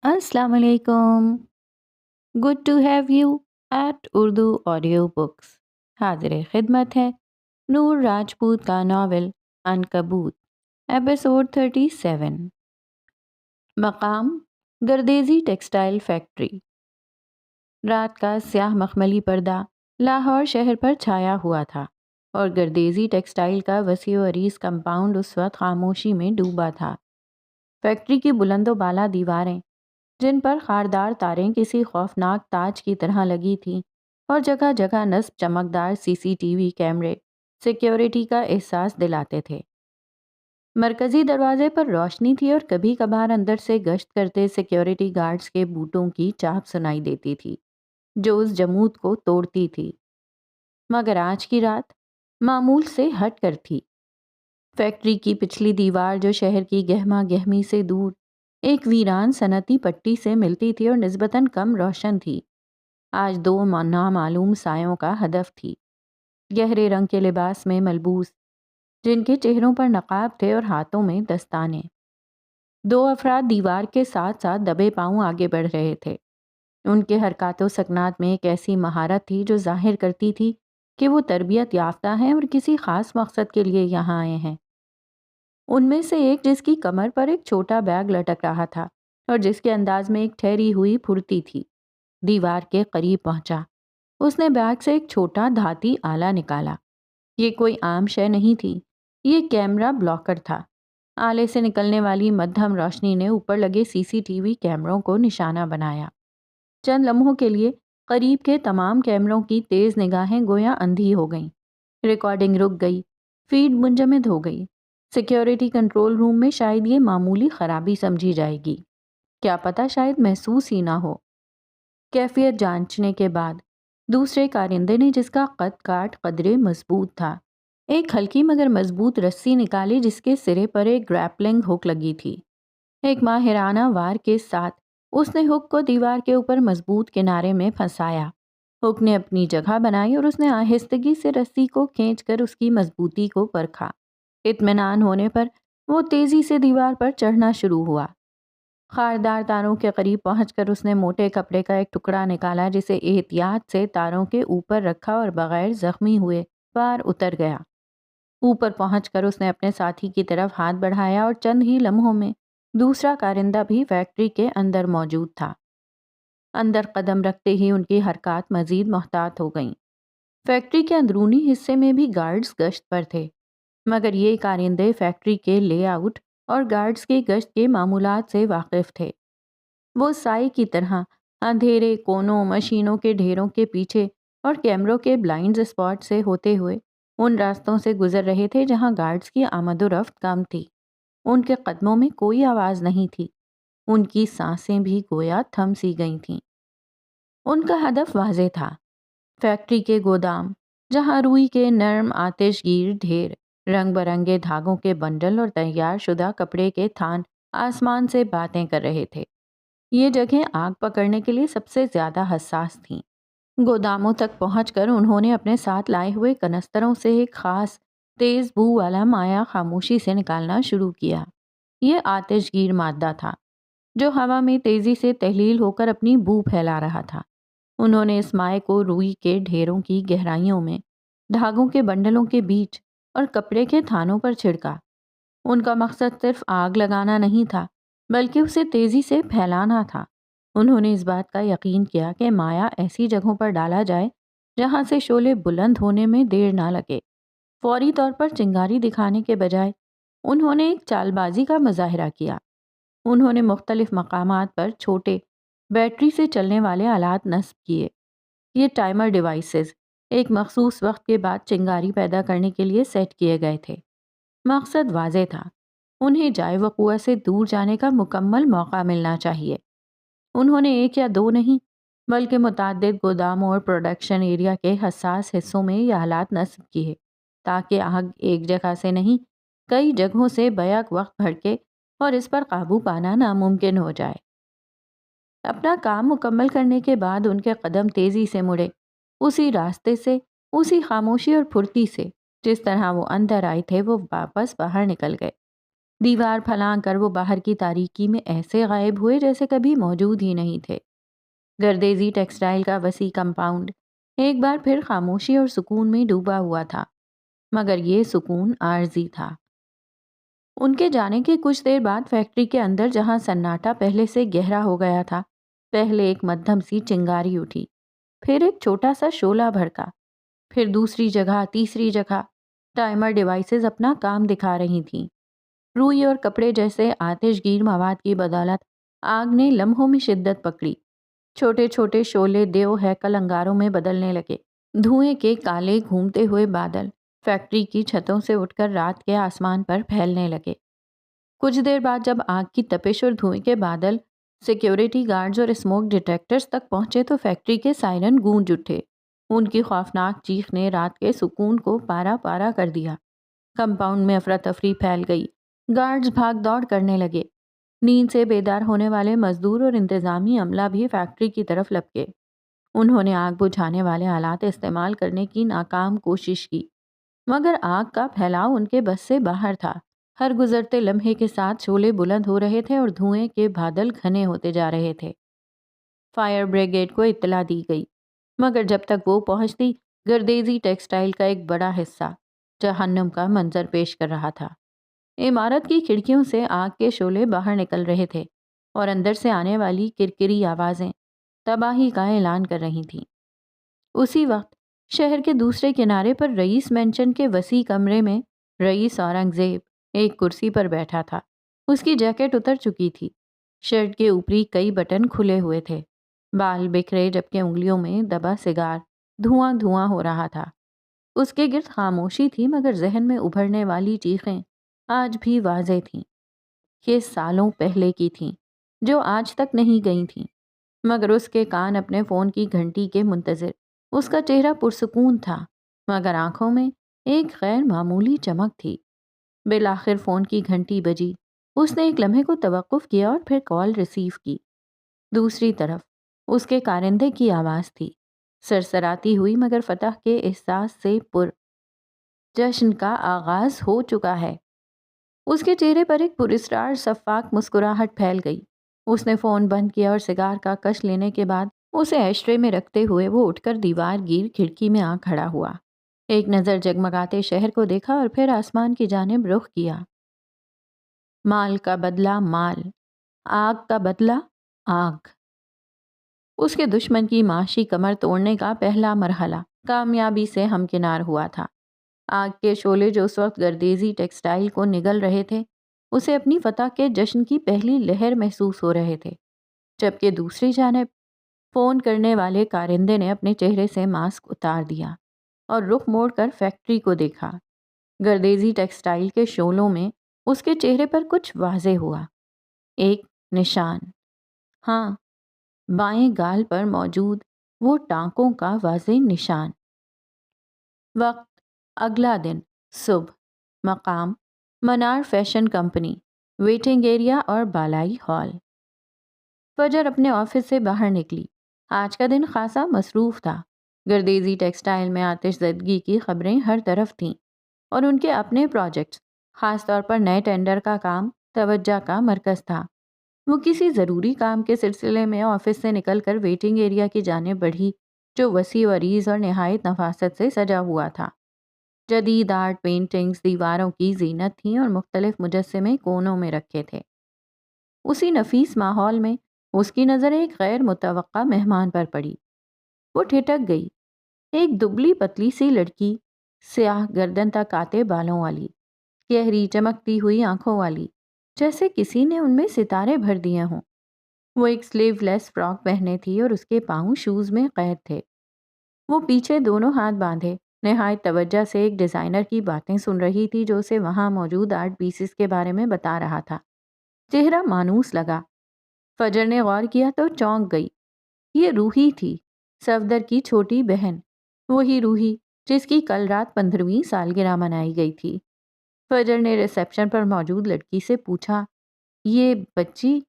السلام علیکم. Good to have you at Urdu audio books. حاضر خدمت ہے نور راجپوت کا ناول عنکبوت، ایپیسوڈ 37. مقام گردیزی ٹیکسٹائل فیکٹری. رات کا سیاہ مخملی پردہ لاہور شہر پر چھایا ہوا تھا اور گردیزی ٹیکسٹائل کا وسیع و عریض کمپاؤنڈ اس وقت خاموشی میں ڈوبا تھا. فیکٹری کی بلند و بالا دیواریں، جن پر خاردار تاریں کسی خوفناک تاج کی طرح لگی تھیں، اور جگہ جگہ نصب چمکدار CCTV کیمرے سیکیورٹی کا احساس دلاتے تھے. مرکزی دروازے پر روشنی تھی اور کبھی کبھار اندر سے گشت کرتے سیکیورٹی گارڈز کے بوٹوں کی چاپ سنائی دیتی تھی جو اس جمود کو توڑتی تھی. مگر آج کی رات معمول سے ہٹ کر تھی. فیکٹری کی پچھلی دیوار، جو شہر کی گہما گہمی سے دور ایک ویران صنعتی پٹی سے ملتی تھی اور نسبتاً کم روشن تھی، آج دو نامعلوم سایوں کا ہدف تھی. گہرے رنگ کے لباس میں ملبوس، جن کے چہروں پر نقاب تھے اور ہاتھوں میں دستانے. دو افراد دیوار کے ساتھ ساتھ دبے پاؤں آگے بڑھ رہے تھے. ان کے حرکات و سکنات میں ایک ایسی مہارت تھی جو ظاہر کرتی تھی کہ وہ تربیت یافتہ ہیں اور کسی خاص مقصد کے لیے یہاں آئے ہیں. ان میں سے ایک، جس کی کمر پر ایک چھوٹا بیگ لٹک رہا تھا اور جس کے انداز میں ایک ٹھہری ہوئی پھرتی تھی، دیوار کے قریب پہنچا. اس نے بیگ سے ایک چھوٹا دھاتی آلہ نکالا. یہ کوئی عام شے نہیں تھی، یہ کیمرہ بلاکر تھا. آلے سے نکلنے والی مدھم روشنی نے اوپر لگے CCTV کیمروں کو نشانہ بنایا. چند لمحوں کے لیے قریب کے تمام کیمروں کی تیز نگاہیں گویا اندھی ہو گئیں. ریکارڈنگ رک گئی، فیڈ منجمد ہو گئی. سیکیورٹی کنٹرول روم میں شاید یہ معمولی خرابی سمجھی جائے گی، کیا پتہ شاید محسوس ہی نہ ہو. کیفیت جانچنے کے بعد دوسرے کارندے نے، جس کا قد کاٹ قدرے مضبوط تھا، ایک ہلکی مگر مضبوط رسی نکالی جس کے سرے پر ایک گریپلنگ ہک لگی تھی. ایک ماہرانہ وار کے ساتھ اس نے ہک کو دیوار کے اوپر مضبوط کنارے میں پھنسایا. ہک نے اپنی جگہ بنائی اور اس نے آہستگی سے رسی کو کھینچ کر اس کی مضبوطی کو پرکھا. اطمینان ہونے پر وہ تیزی سے دیوار پر چڑھنا شروع ہوا. خاردار تاروں کے قریب پہنچ کر اس نے موٹے کپڑے کا ایک ٹکڑا نکالا جسے احتیاط سے تاروں کے اوپر رکھا اور بغیر زخمی ہوئے پار اتر گیا. اوپر پہنچ کر اس نے اپنے ساتھی کی طرف ہاتھ بڑھایا اور چند ہی لمحوں میں دوسرا کارندہ بھی فیکٹری کے اندر موجود تھا. اندر قدم رکھتے ہی ان کی حرکات مزید محتاط ہو گئیں. فیکٹری کے اندرونی حصے میں بھی گارڈز گشت پر تھے، مگر یہ کارندے فیکٹری کے لے آؤٹ اور گارڈز کی گشت کے معمولات سے واقف تھے. وہ سائے کی طرح اندھیرے کونوں، مشینوں کے ڈھیروں کے پیچھے اور کیمروں کے بلائنڈ اسپاٹ سے ہوتے ہوئے ان راستوں سے گزر رہے تھے جہاں گارڈز کی آمد و رفت کم تھی. ان کے قدموں میں کوئی آواز نہیں تھی، ان کی سانسیں بھی گویا تھم سی گئی تھیں. ان کا ہدف واضح تھا، فیکٹری کے گودام، جہاں روئی کے نرم آتش گیر ڈھیر، رنگ برنگے دھاگوں کے بنڈل اور تیار شدہ کپڑے کے تھان آسمان سے باتیں کر رہے تھے. یہ جگہیں آگ پکڑنے کے لیے سب سے زیادہ حساس تھیں. گوداموں تک پہنچ کر انہوں نے اپنے ساتھ لائے ہوئے کنستروں سے ایک خاص تیز بو والا مایا خاموشی سے نکالنا شروع کیا. یہ آتش گیر مادہ تھا جو ہوا میں تیزی سے تحلیل ہو کر اپنی بو پھیلا رہا تھا. انہوں نے اس مائع کو روئی کے ڈھیروں کی گہرائیوں میں، دھاگوں کے بنڈلوں کے بیچ اور کپڑے کے تھانوں پر چھڑکا. ان کا مقصد صرف آگ لگانا نہیں تھا بلکہ اسے تیزی سے پھیلانا تھا. انہوں نے اس بات کا یقین کیا کہ مایا ایسی جگہوں پر ڈالا جائے جہاں سے شعلے بلند ہونے میں دیر نہ لگے. فوری طور پر چنگاری دکھانے کے بجائے انہوں نے ایک چال بازی کا مظاہرہ کیا. انہوں نے مختلف مقامات پر چھوٹے بیٹری سے چلنے والے آلات نصب کیے. یہ ٹائمر ڈیوائسز ایک مخصوص وقت کے بعد چنگاری پیدا کرنے کے لیے سیٹ کیے گئے تھے. مقصد واضح تھا، انہیں جائے وقوع سے دور جانے کا مکمل موقع ملنا چاہیے. انہوں نے ایک یا دو نہیں بلکہ متعدد گوداموں اور پروڈکشن ایریا کے حساس حصوں میں یہ آلات نصب کیے تاکہ آگ ایک جگہ سے نہیں، کئی جگہوں سے بیک وقت بھڑکے اور اس پر قابو پانا ناممکن ہو جائے. اپنا کام مکمل کرنے کے بعد ان کے قدم تیزی سے مڑے، اسی راستے سے، اسی خاموشی اور پھرتی سے جس طرح وہ اندر آئے تھے. وہ واپس باہر نکل گئے. دیوار پھلانگ کر وہ باہر کی تاریکی میں ایسے غائب ہوئے جیسے کبھی موجود ہی نہیں تھے۔ گردیزی ٹیکسٹائل کا وسیع کمپاؤنڈ ایک بار پھر خاموشی اور سکون میں ڈوبا ہوا تھا، مگر یہ سکون عارضی تھا۔ ان کے جانے کے کچھ دیر بعد فیکٹری کے اندر جہاں سناٹا پہلے سے گہرا ہو گیا تھا، پہلے ایک مدھم سی چنگاری اٹھی، پھر ایک چھوٹا سا شعلہ بھڑکا، پھر دوسری جگہ، تیسری جگہ ٹائمر ڈیوائسز اپنا کام دکھا رہی تھیں۔ روئی اور کپڑے جیسے آتش گیر مواد کی بدولت آگ نے لمحوں میں شدت پکڑی۔ چھوٹے چھوٹے شعلے دیو ہیکل انگاروں میں بدلنے لگے۔ دھوئیں کے کالے گھومتے ہوئے بادل فیکٹری کی چھتوں سے اٹھ کر رات کے آسمان پر پھیلنے لگے۔ کچھ دیر بعد جب آگ کی تپش اور دھوئیں کے بادل سیکیورٹی گارڈز اور اسموک ڈیٹیکٹرز تک پہنچے تو فیکٹری کے سائرن گونج اٹھے۔ ان کی خوفناک چیخ نے رات کے سکون کو پارا پارا کر دیا۔ کمپاؤنڈ میں افراتفری پھیل گئی، گارڈز بھاگ دوڑ کرنے لگے۔ نیند سے بیدار ہونے والے مزدور اور انتظامی عملہ بھی فیکٹری کی طرف لپکے۔ انہوں نے آگ بجھانے والے آلات استعمال کرنے کی ناکام کوشش کی، مگر آگ کا پھیلاؤ ان کے بس سے باہر تھا۔ ہر گزرتے لمحے کے ساتھ شعلے بلند ہو رہے تھے اور دھوئیں کے بادل گھنے ہوتے جا رہے تھے۔ فائر بریگیڈ کو اطلاع دی گئی، مگر جب تک وہ پہنچتی، گردیزی ٹیکسٹائل کا ایک بڑا حصہ جہنم کا منظر پیش کر رہا تھا۔ عمارت کی کھڑکیوں سے آگ کے شعلے باہر نکل رہے تھے اور اندر سے آنے والی کرکری آوازیں تباہی کا اعلان کر رہی تھیں۔ اسی وقت شہر کے دوسرے کنارے پر رئیس مینشن کے وسیع کمرے میں رئیس اورنگزیب ایک کرسی پر بیٹھا تھا۔ اس کی جیکٹ اتر چکی تھی، شرٹ کے اوپری کئی بٹن کھلے ہوئے تھے، بال بکھرے جبکہ انگلیوں میں دبا سگار دھواں دھواں ہو رہا تھا۔ اس کے گرد خاموشی تھی، مگر ذہن میں ابھرنے والی چیخیں آج بھی واضح تھیں۔ یہ سالوں پہلے کی تھیں، جو آج تک نہیں گئی تھیں، مگر اس کے کان اپنے فون کی گھنٹی کے منتظر۔ اس کا چہرہ پرسکون تھا، مگر آنکھوں میں ایک غیر معمولی چمک تھی۔ بالآخر فون کی گھنٹی بجی۔ اس نے ایک لمحے کو توقف کیا اور پھر کال ریسیو کی۔ دوسری طرف اس کے کارندے کی آواز تھی، سرسراتی ہوئی مگر فتح کے احساس سے پر۔ جشن کا آغاز ہو چکا ہے۔ اس کے چہرے پر ایک پراسرار شفاف مسکراہٹ پھیل گئی۔ اس نے فون بند کیا اور سگار کا کش لینے کے بعد اسے ایشٹرے میں رکھتے ہوئے وہ اٹھ کر دیوار گیر کھڑکی میں آ کھڑا ہوا۔ ایک نظر جگمگاتے شہر کو دیکھا اور پھر آسمان کی جانب رخ کیا۔ مال کا بدلہ مال، آگ کا بدلہ آگ۔ اس کے دشمن کی معاشی کمر توڑنے کا پہلا مرحلہ کامیابی سے ہمکنار ہوا تھا۔ آگ کے شعلے جو اس وقت گردیزی ٹیکسٹائل کو نگل رہے تھے، اسے اپنی فتح کے جشن کی پہلی لہر محسوس ہو رہے تھے، جبکہ دوسری جانب فون کرنے والے کارندے نے اپنے چہرے سے ماسک اتار دیا اور رخ موڑ کر فیکٹری کو دیکھا۔ گردیزی ٹیکسٹائل کے شعلوں میں اس کے چہرے پر کچھ واضح ہوا، ایک نشان، ہاں، بائیں گال پر موجود وہ ٹانکوں کا واضح نشان۔ وقت اگلا دن صبح، مقام منار فیشن کمپنی، ویٹنگ ایریا اور بالائی ہال۔ فجر اپنے آفس سے باہر نکلی۔ آج کا دن خاصا مصروف تھا۔ گردیزی ٹیکسٹائل میں آتش زدگی کی خبریں ہر طرف تھیں اور ان کے اپنے پروجیکٹس، خاص طور پر نئے ٹینڈر کا کام، توجہ کا مرکز تھا۔ وہ کسی ضروری کام کے سلسلے میں آفس سے نکل کر ویٹنگ ایریا کی جانب بڑھی، جو وسیع و عریض اور نہایت نفاست سے سجا ہوا تھا۔ جدید آرٹ پینٹنگز دیواروں کی زینت تھیں اور مختلف مجسمے کونوں میں رکھے تھے۔ اسی نفیس ماحول میں اس کی نظر ایک غیر متوقع مہمان پر پڑی۔ وہ ٹھٹک گئی۔ ایک دبلی پتلی سی لڑکی، سیاہ گردن تک آتے بالوں والی، گہری چمکتی ہوئی آنکھوں والی، جیسے کسی نے ان میں ستارے بھر دیے ہوں۔ وہ ایک سلیو لیس فراک پہنے تھی اور اس کے پاؤں شوز میں قید تھے۔ وہ پیچھے دونوں ہاتھ باندھے نہایت توجہ سے ایک ڈیزائنر کی باتیں سن رہی تھی جو اسے وہاں موجود آرٹ پیسز کے بارے میں بتا رہا تھا۔ چہرہ مانوس لگا۔ فجر نے غور کیا تو چونک گئی۔ یہ روحی تھی، صفدر کی چھوٹی بہن، وہی روحی جس کی کل رات 15ویں سالگرہ منائی گئی تھی۔ فجر نے ریسیپشن پر موجود لڑکی سے پوچھا، یہ بچی؟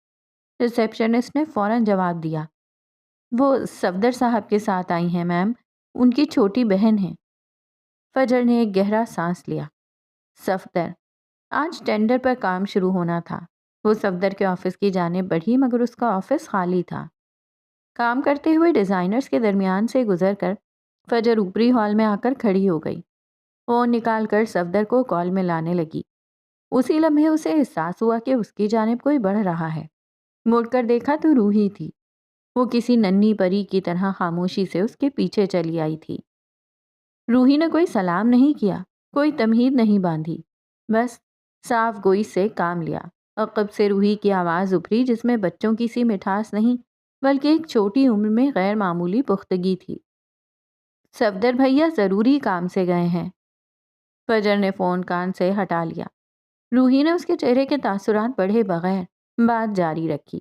ریسیپشنسٹ نے فوراً جواب دیا، وہ صفدر صاحب کے ساتھ آئی ہیں میم، ان کی چھوٹی بہن ہیں۔ فجر نے ایک گہرا سانس لیا۔ صفدر، آج ٹینڈر پر کام شروع ہونا تھا۔ وہ صفدر کے آفس کی جانب بڑھی مگر اس کا آفس خالی تھا۔ کام کرتے ہوئے ڈیزائنرز کے درمیان سے گزر کر فجر اوپری ہال میں آ کر کھڑی ہو گئی۔ فون نکال کر صفدر کو کال میں لانے لگی۔ اسی لمحے اسے احساس ہوا کہ اس کی جانب کوئی بڑھ رہا ہے۔ مڑ کر دیکھا تو روحی تھی۔ وہ کسی ننھی پری کی طرح خاموشی سے اس کے پیچھے چلی آئی تھی۔ روحی نے کوئی سلام نہیں کیا، کوئی تمہید نہیں باندھی، بس صاف گوئی سے کام لیا۔ عقب سے روحی کی آواز ابھری جس میں بچوں کی سی مٹھاس نہیں بلکہ ایک چھوٹی عمر میں غیر معمولی پختگی تھی۔ صفدر بھیا ضروری کام سے گئے ہیں۔ فجر نے فون کان سے ہٹا لیا۔ روحی نے اس کے چہرے کے تاثرات پڑھے بغیر بات جاری رکھی۔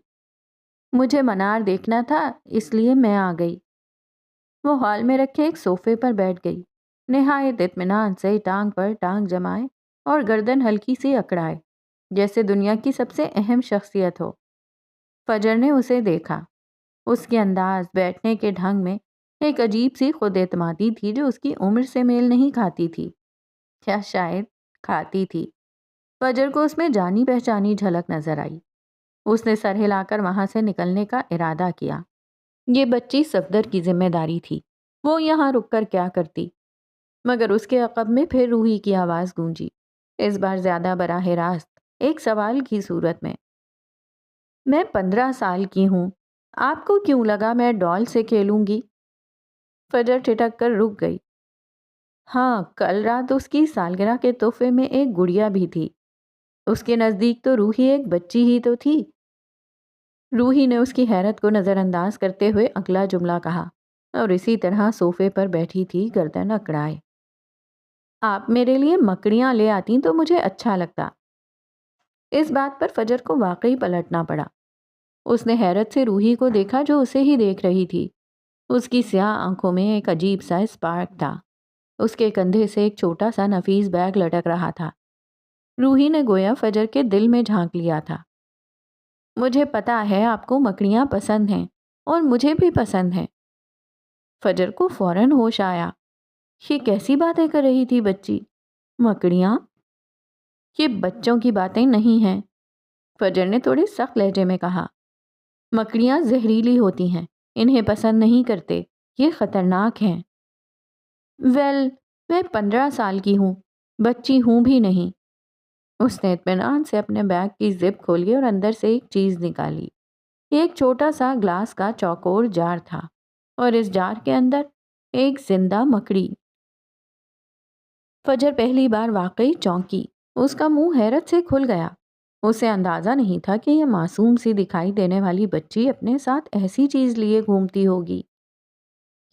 مجھے منار دیکھنا تھا اس لیے میں آ گئی۔ وہ ہال میں رکھے ایک صوفے پر بیٹھ گئی، نہایت اطمینان سے ٹانگ پر ٹانگ جمائے اور گردن ہلکی سی اکڑائے، جیسے دنیا کی سب سے اہم شخصیت ہو۔ فجر نے اسے دیکھا۔ اس کے انداز، بیٹھنے کے ڈھنگ میں ایک عجیب سی خود اعتمادی تھی جو اس کی عمر سے میل نہیں کھاتی تھی، یا شاید کھاتی تھی۔ فجر کو اس میں جانی پہچانی جھلک نظر آئی۔ اس نے سر ہلا کر وہاں سے نکلنے کا ارادہ کیا۔ یہ بچی صفدر کی ذمہ داری تھی، وہ یہاں رک کر کیا کرتی؟ مگر اس کے عقب میں پھر روحی کی آواز گونجی، اس بار زیادہ براہ راست، ایک سوال کی صورت میں۔ میں 15 سال کی ہوں، آپ کو کیوں لگا میں ڈال سے کھیلوں گی؟ فجر ٹھٹک کر رک گئی۔ ہاں، کل رات اس کی سالگرہ کے تحفے میں ایک گڑیا بھی تھی۔ اس کے نزدیک تو روحی ایک بچی ہی تو تھی۔ روحی نے اس کی حیرت کو نظر انداز کرتے ہوئے اگلا جملہ کہا، اور اسی طرح صوفے پر بیٹھی تھی گردن اکڑائے۔ آپ میرے لیے مکڑیاں لے آتی تو مجھے اچھا لگتا۔ اس بات پر فجر کو واقعی پلٹنا پڑا۔ اس نے حیرت سے روحی کو دیکھا جو اسے ہی دیکھ رہی تھی۔ اس کی سیاہ آنکھوں میں ایک عجیب سا اسپارک تھا۔ اس کے کندھے سے ایک چھوٹا سا نفیس بیگ لٹک رہا تھا۔ روحی نے گویا فجر کے دل میں جھانک لیا تھا۔ مجھے پتا ہے آپ کو مکڑیاں پسند ہیں اور مجھے بھی پسند ہیں۔ فجر کو فوراً ہوش آیا۔ یہ کیسی باتیں کر رہی تھی بچی؟ مکڑیاں؟ یہ بچوں کی باتیں نہیں ہیں، فجر نے تھوڑے سخت لہجے میں کہا۔ مکڑیاں زہریلی ہوتی ہیں، انہیں پسند نہیں کرتے، یہ خطرناک ہیں۔ میں 15 سال کی ہوں، بچی ہوں بھی نہیں۔ اس نے اطمینان سے اپنے بیگ کی زپ کھولی اور اندر سے ایک چیز نکالی۔ ایک چھوٹا سا گلاس کا چوکور جار تھا اور اس جار کے اندر ایک زندہ مکڑی۔ فجر پہلی بار واقعی چونکی۔ اس کا منہ حیرت سے کھل گیا۔ اسے اندازہ نہیں تھا کہ یہ معصوم سی دکھائی دینے والی بچی اپنے ساتھ ایسی چیز لیے گھومتی ہوگی۔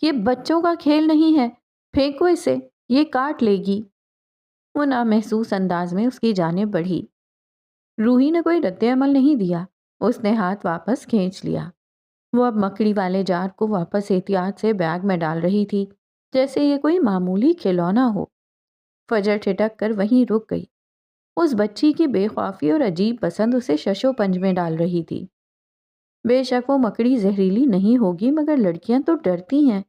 یہ بچوں کا کھیل نہیں ہے، پھینکو اسے، یہ کاٹ لے گی۔ وہ نامحسوس انداز میں اس کی جانب بڑھی۔ روحی نے کوئی رد عمل نہیں دیا۔ اس نے ہاتھ واپس کھینچ لیا۔ وہ اب مکڑی والے جار کو واپس احتیاط سے بیگ میں ڈال رہی تھی جیسے یہ کوئی معمولی کھلونا ہو۔ فجر ٹھٹک کر وہیں رک گئی۔ اس بچی کی بے خوافی اور عجیب پسند اسے شش و پنج میں ڈال رہی تھی۔ بے شک وہ مکڑی زہریلی نہیں ہوگی مگر لڑکیاں تو ڈرتی ہیں،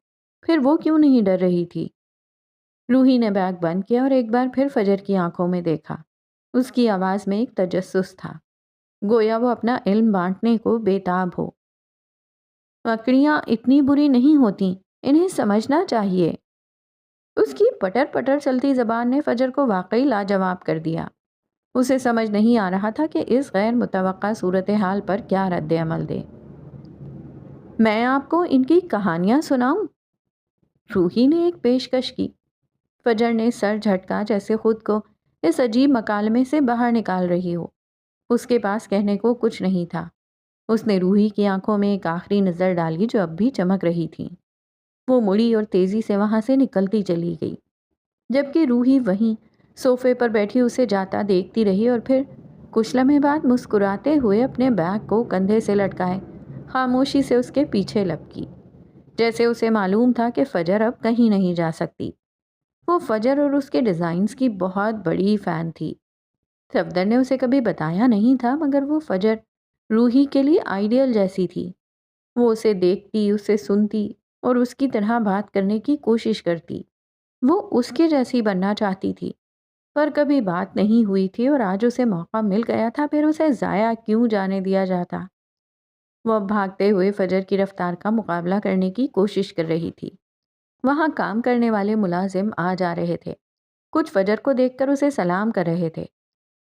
پھر وہ کیوں نہیں ڈر رہی تھی؟ روحی نے بیگ بند کیا اور ایک بار پھر فجر کی آنکھوں میں دیکھا۔ اس کی آواز میں ایک تجسس تھا، گویا وہ اپنا علم بانٹنے کو بے تاب ہو۔ مکڑیاں اتنی بری نہیں ہوتی، انہیں سمجھنا چاہیے۔ اس کی پٹر پٹر چلتی زبان نے فجر کو واقعی لاجواب کر دیا۔ اسے سمجھ نہیں آ رہا تھا کہ اس غیر متوقع صورتحال پر کیا رد عمل دے۔ میں آپ کو ان کی کہانیاں سناؤں؟ روحی نے ایک پیشکش کی۔ فجر نے سر جھٹکا جیسے خود کو اس عجیب مکالمے سے باہر نکال رہی ہو۔ اس کے پاس کہنے کو کچھ نہیں تھا۔ اس نے روحی کی آنکھوں میں ایک آخری نظر ڈالی جو اب بھی چمک رہی تھی۔ وہ مڑی اور تیزی سے وہاں سے نکلتی چلی گئی، جبکہ روحی وہیں صوفے پر بیٹھی اسے جاتا دیکھتی رہی اور پھر کچھ لمحے بعد مسکراتے ہوئے اپنے بیگ کو کندھے سے لٹکائے خاموشی سے اس کے پیچھے لپکی، جیسے اسے معلوم تھا کہ فجر اب کہیں نہیں جا سکتی۔ وہ فجر اور اس کے ڈیزائنز کی بہت بڑی فین تھی۔ صفدر نے اسے کبھی بتایا نہیں تھا مگر وہ فجر روحی کے لیے آئیڈیل جیسی تھی۔ وہ اسے دیکھتی، اسے سنتی اور اس کی طرح بات کرنے کی کوشش کرتی۔ وہ اس کے جیسی بننا چاہتی تھی۔ پر کبھی بات نہیں ہوئی تھی اور آج اسے موقع مل گیا تھا، پھر اسے ضائع کیوں جانے دیا جاتا؟ وہ اب بھاگتے ہوئے فجر کی رفتار کا مقابلہ کرنے کی کوشش کر رہی تھی۔ وہاں کام کرنے والے ملازم آ جا رہے تھے، کچھ فجر کو دیکھ کر اسے سلام کر رہے تھے۔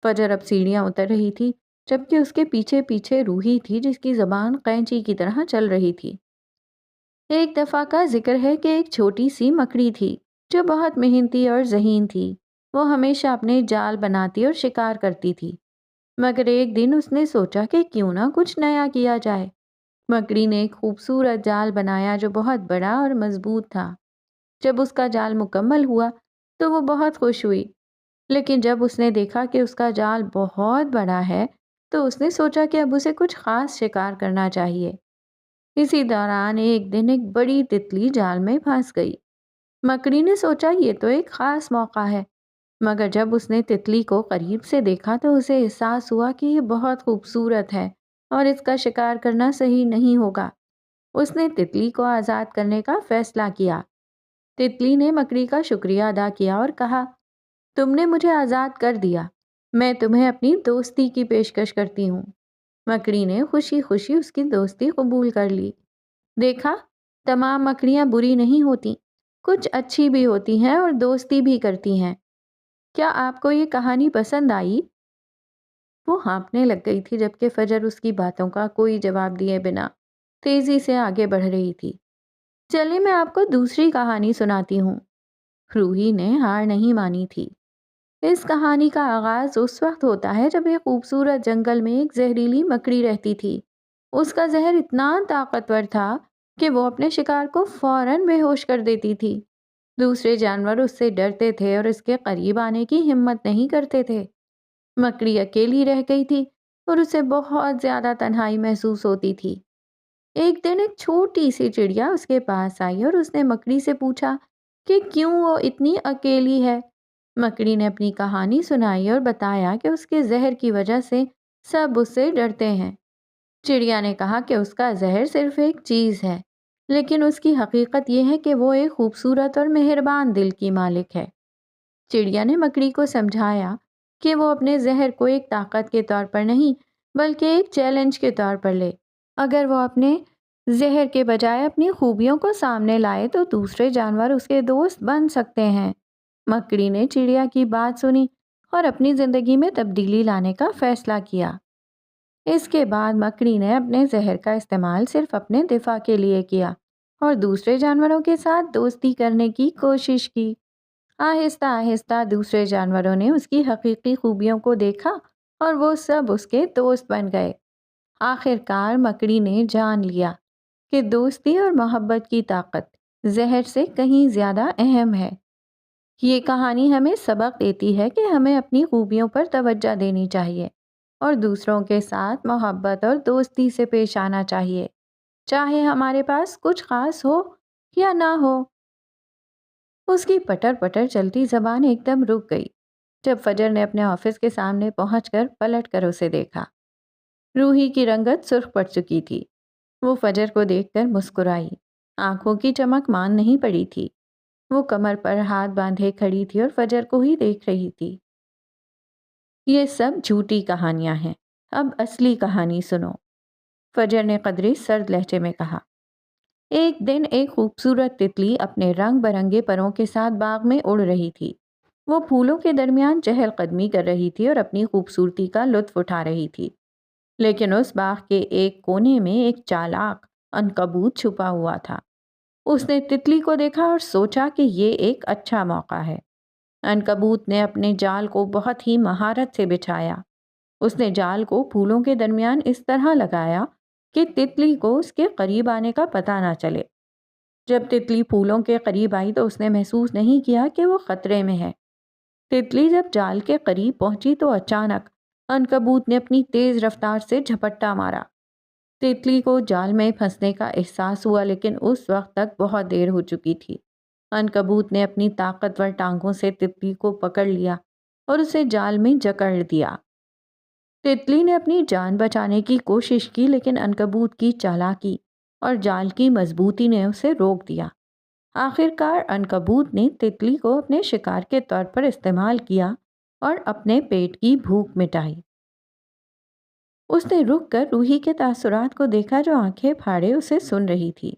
فجر اب سیڑھیاں اتر رہی تھی، جبکہ اس کے پیچھے پیچھے روحی تھی جس کی زبان قینچی کی طرح چل رہی تھی۔ ایک دفعہ کا ذکر ہے کہ ایک چھوٹی سی مکڑی تھی جو بہت محنتی اور ذہین تھی۔ وہ ہمیشہ اپنے جال بناتی اور شکار کرتی تھی، مگر ایک دن اس نے سوچا کہ کیوں نہ کچھ نیا کیا جائے۔ مکڑی نے ایک خوبصورت جال بنایا جو بہت بڑا اور مضبوط تھا۔ جب اس کا جال مکمل ہوا تو وہ بہت خوش ہوئی، لیکن جب اس نے دیکھا کہ اس کا جال بہت بڑا ہے تو اس نے سوچا کہ اب اسے کچھ خاص شکار کرنا چاہیے۔ اسی دوران ایک دن ایک بڑی تتلی جال میں پھنس گئی۔ مکڑی نے سوچا یہ تو ایک خاص موقع ہے، مگر جب اس نے تتلی کو قریب سے دیکھا تو اسے احساس ہوا کہ یہ بہت خوبصورت ہے اور اس کا شکار کرنا صحیح نہیں ہوگا۔ اس نے تتلی کو آزاد کرنے کا فیصلہ کیا۔ تتلی نے مکڑی کا شکریہ ادا کیا اور کہا، تم نے مجھے آزاد کر دیا، میں تمہیں اپنی دوستی کی پیشکش کرتی ہوں۔ مکڑی نے خوشی خوشی اس کی دوستی قبول کر لی۔ دیکھا، تمام مکڑیاں بری نہیں ہوتی، کچھ اچھی بھی ہوتی ہیں اور دوستی بھی کرتی ہیں۔ کیا آپ کو یہ کہانی پسند آئی؟ وہ ہانپنے لگ گئی تھی جبکہ فجر اس کی باتوں کا کوئی جواب دیے بنا تیزی سے آگے بڑھ رہی تھی۔ چلے میں آپ کو دوسری کہانی سناتی ہوں۔ روحی نے ہار نہیں مانی تھی۔ اس کہانی کا آغاز اس وقت ہوتا ہے جب ایک خوبصورت جنگل میں ایک زہریلی مکڑی رہتی تھی۔ اس کا زہر اتنا طاقتور تھا کہ وہ اپنے شکار کو فوراً بے ہوش کر دیتی تھی۔ دوسرے جانور اس سے ڈرتے تھے اور اس کے قریب آنے کی ہمت نہیں کرتے تھے۔ مکڑی اکیلی رہ گئی تھی اور اسے بہت زیادہ تنہائی محسوس ہوتی تھی۔ ایک دن ایک چھوٹی سی چڑیا اس کے پاس آئی اور اس نے مکڑی سے پوچھا کہ کیوں وہ اتنی اکیلی ہے۔ مکڑی نے اپنی کہانی سنائی اور بتایا کہ اس کے زہر کی وجہ سے سب اس سے ڈرتے ہیں۔ چڑیا نے کہا کہ اس کا زہر صرف ایک چیز ہے، لیکن اس کی حقیقت یہ ہے کہ وہ ایک خوبصورت اور مہربان دل کی مالک ہے۔ چڑیا نے مکڑی کو سمجھایا کہ وہ اپنے زہر کو ایک طاقت کے طور پر نہیں بلکہ ایک چیلنج کے طور پر لے۔ اگر وہ اپنے زہر کے بجائے اپنی خوبیوں کو سامنے لائے تو دوسرے جانور اس کے دوست بن سکتے ہیں۔ مکڑی نے چڑیا کی بات سنی اور اپنی زندگی میں تبدیلی لانے کا فیصلہ کیا۔ اس کے بعد مکڑی نے اپنے زہر کا استعمال صرف اپنے دفاع کے لیے کیا اور دوسرے جانوروں کے ساتھ دوستی کرنے کی کوشش کی۔ آہستہ آہستہ دوسرے جانوروں نے اس کی حقیقی خوبیوں کو دیکھا اور وہ سب اس کے دوست بن گئے۔ آخر کار مکڑی نے جان لیا کہ دوستی اور محبت کی طاقت زہر سے کہیں زیادہ اہم ہے۔ یہ کہانی ہمیں سبق دیتی ہے کہ ہمیں اپنی خوبیوں پر توجہ دینی چاہیے اور دوسروں کے ساتھ محبت اور دوستی سے پیش آنا چاہیے، چاہے ہمارے پاس کچھ خاص ہو یا نہ ہو۔ اس کی پٹر پٹر چلتی زبان ایک دم رک گئی جب فجر نے اپنے آفس کے سامنے پہنچ کر پلٹ کر اسے دیکھا۔ روحی کی رنگت سرخ پڑ چکی تھی۔ وہ فجر کو دیکھ کر مسکرائی، آنکھوں کی چمک مان نہیں پڑی تھی۔ وہ کمر پر ہاتھ باندھے کھڑی تھی اور فجر کو ہی دیکھ رہی تھی۔ یہ سب جھوٹی کہانیاں ہیں، اب اصلی کہانی سنو، فجر نے قدرے سرد لہجے میں کہا۔ ایک دن ایک خوبصورت تتلی اپنے رنگ برنگے پروں کے ساتھ باغ میں اڑ رہی تھی۔ وہ پھولوں کے درمیان چہل قدمی کر رہی تھی اور اپنی خوبصورتی کا لطف اٹھا رہی تھی، لیکن اس باغ کے ایک کونے میں ایک چالاک عنکبوت چھپا ہوا تھا۔ اس نے تتلی کو دیکھا اور سوچا کہ یہ ایک اچھا موقع ہے۔ عنکبوت نے اپنے جال کو بہت ہی مہارت سے بچھایا۔ اس نے جال کو پھولوں کے درمیان اس طرح لگایا کہ تتلی کو اس کے قریب آنے کا پتہ نہ چلے۔ جب تتلی پھولوں کے قریب آئی تو اس نے محسوس نہیں کیا کہ وہ خطرے میں ہے۔ تتلی جب جال کے قریب پہنچی تو اچانک عنکبوت نے اپنی تیز رفتار سے جھپٹا مارا۔ تتلی کو جال میں پھنسنے کا احساس ہوا، لیکن اس وقت تک بہت دیر ہو چکی تھی۔ عنکبوت نے اپنی طاقتور ٹانگوں سے تتلی کو پکڑ لیا اور اسے جال میں جکڑ دیا۔ تتلی نے اپنی جان بچانے کی کوشش کی، لیکن عنکبوت کی چالاکی اور جال کی مضبوطی نے اسے روک دیا۔ آخر کار عنکبوت نے تتلی کو اپنے شکار کے طور پر استعمال کیا اور اپنے پیٹ کی بھوک مٹائی۔ اس نے رک کر روحی کے تاثرات کو دیکھا جو آنکھیں پھاڑے اسے سن رہی تھی۔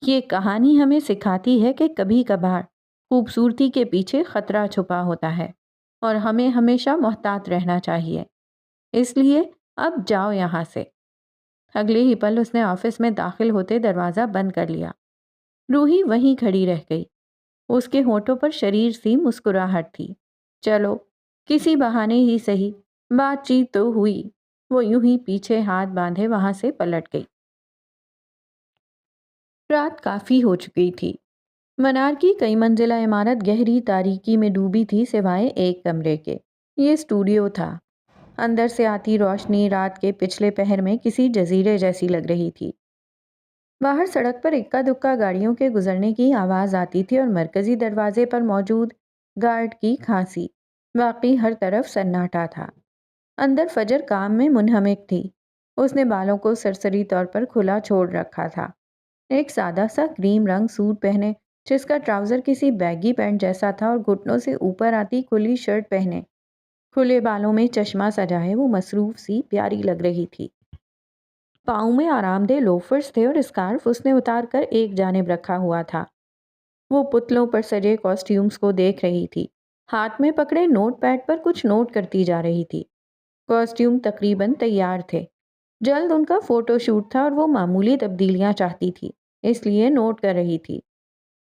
یہ کہانی ہمیں سکھاتی ہے کہ کبھی کبھار خوبصورتی کے پیچھے خطرہ چھپا ہوتا ہے اور ہمیں ہمیشہ محتاط رہنا چاہیے۔ اس لیے اب جاؤ یہاں سے۔ اگلے ہی پل اس نے آفس میں داخل ہوتے دروازہ بند کر لیا۔ روحی وہیں کھڑی رہ گئی۔ اس کے ہونٹوں پر شریر سی مسکراہٹ تھی۔ چلو کسی بہانے ہی صحیح بات چیت تو ہوئی۔ وہ یوں ہی پیچھے ہاتھ باندھے وہاں سے پلٹ گئی۔ رات کافی ہو چکی تھی۔ منار کی کئی منزلہ عمارت گہری تاریکی میں ڈوبی تھی سوائے ایک کمرے کے۔ یہ اسٹوڈیو تھا۔ اندر سے آتی روشنی رات کے پچھلے پہر میں کسی جزیرے جیسی لگ رہی تھی۔ باہر سڑک پر اکا دکا گاڑیوں کے گزرنے کی آواز آتی تھی اور مرکزی دروازے پر موجود گارڈ کی کھانسی۔ باقی ہر طرف سناٹا تھا۔ اندر فجر کام میں منہمک تھی۔ اس نے بالوں کو سرسری طور پر کھلا چھوڑ رکھا تھا۔ ایک سادہ سا کریم رنگ سوٹ پہنے جس کا ٹراؤزر کسی بیگی پینٹ جیسا تھا اور گھٹنوں سے اوپر آتی کھلی شرٹ پہنے کھلے بالوں میں چشمہ سجائے وہ مصروف سی پیاری لگ رہی تھی۔ پاؤں میں آرام دہ لوفرز تھے اور اسکارف اس نے اتار کر ایک جانب رکھا ہوا تھا۔ وہ پتلوں پر سجے کاسٹیومز کو دیکھ رہی تھی۔ ہاتھ میں پکڑے نوٹ پیڈ پر کچھ نوٹ کرتی جا رہی تھی۔ کاسٹیوم تقریباً تیار تھے۔ جلد ان کا فوٹو شوٹ تھا اور وہ معمولی تبدیلیاں چاہتی تھی، اس لیے نوٹ کر رہی تھی۔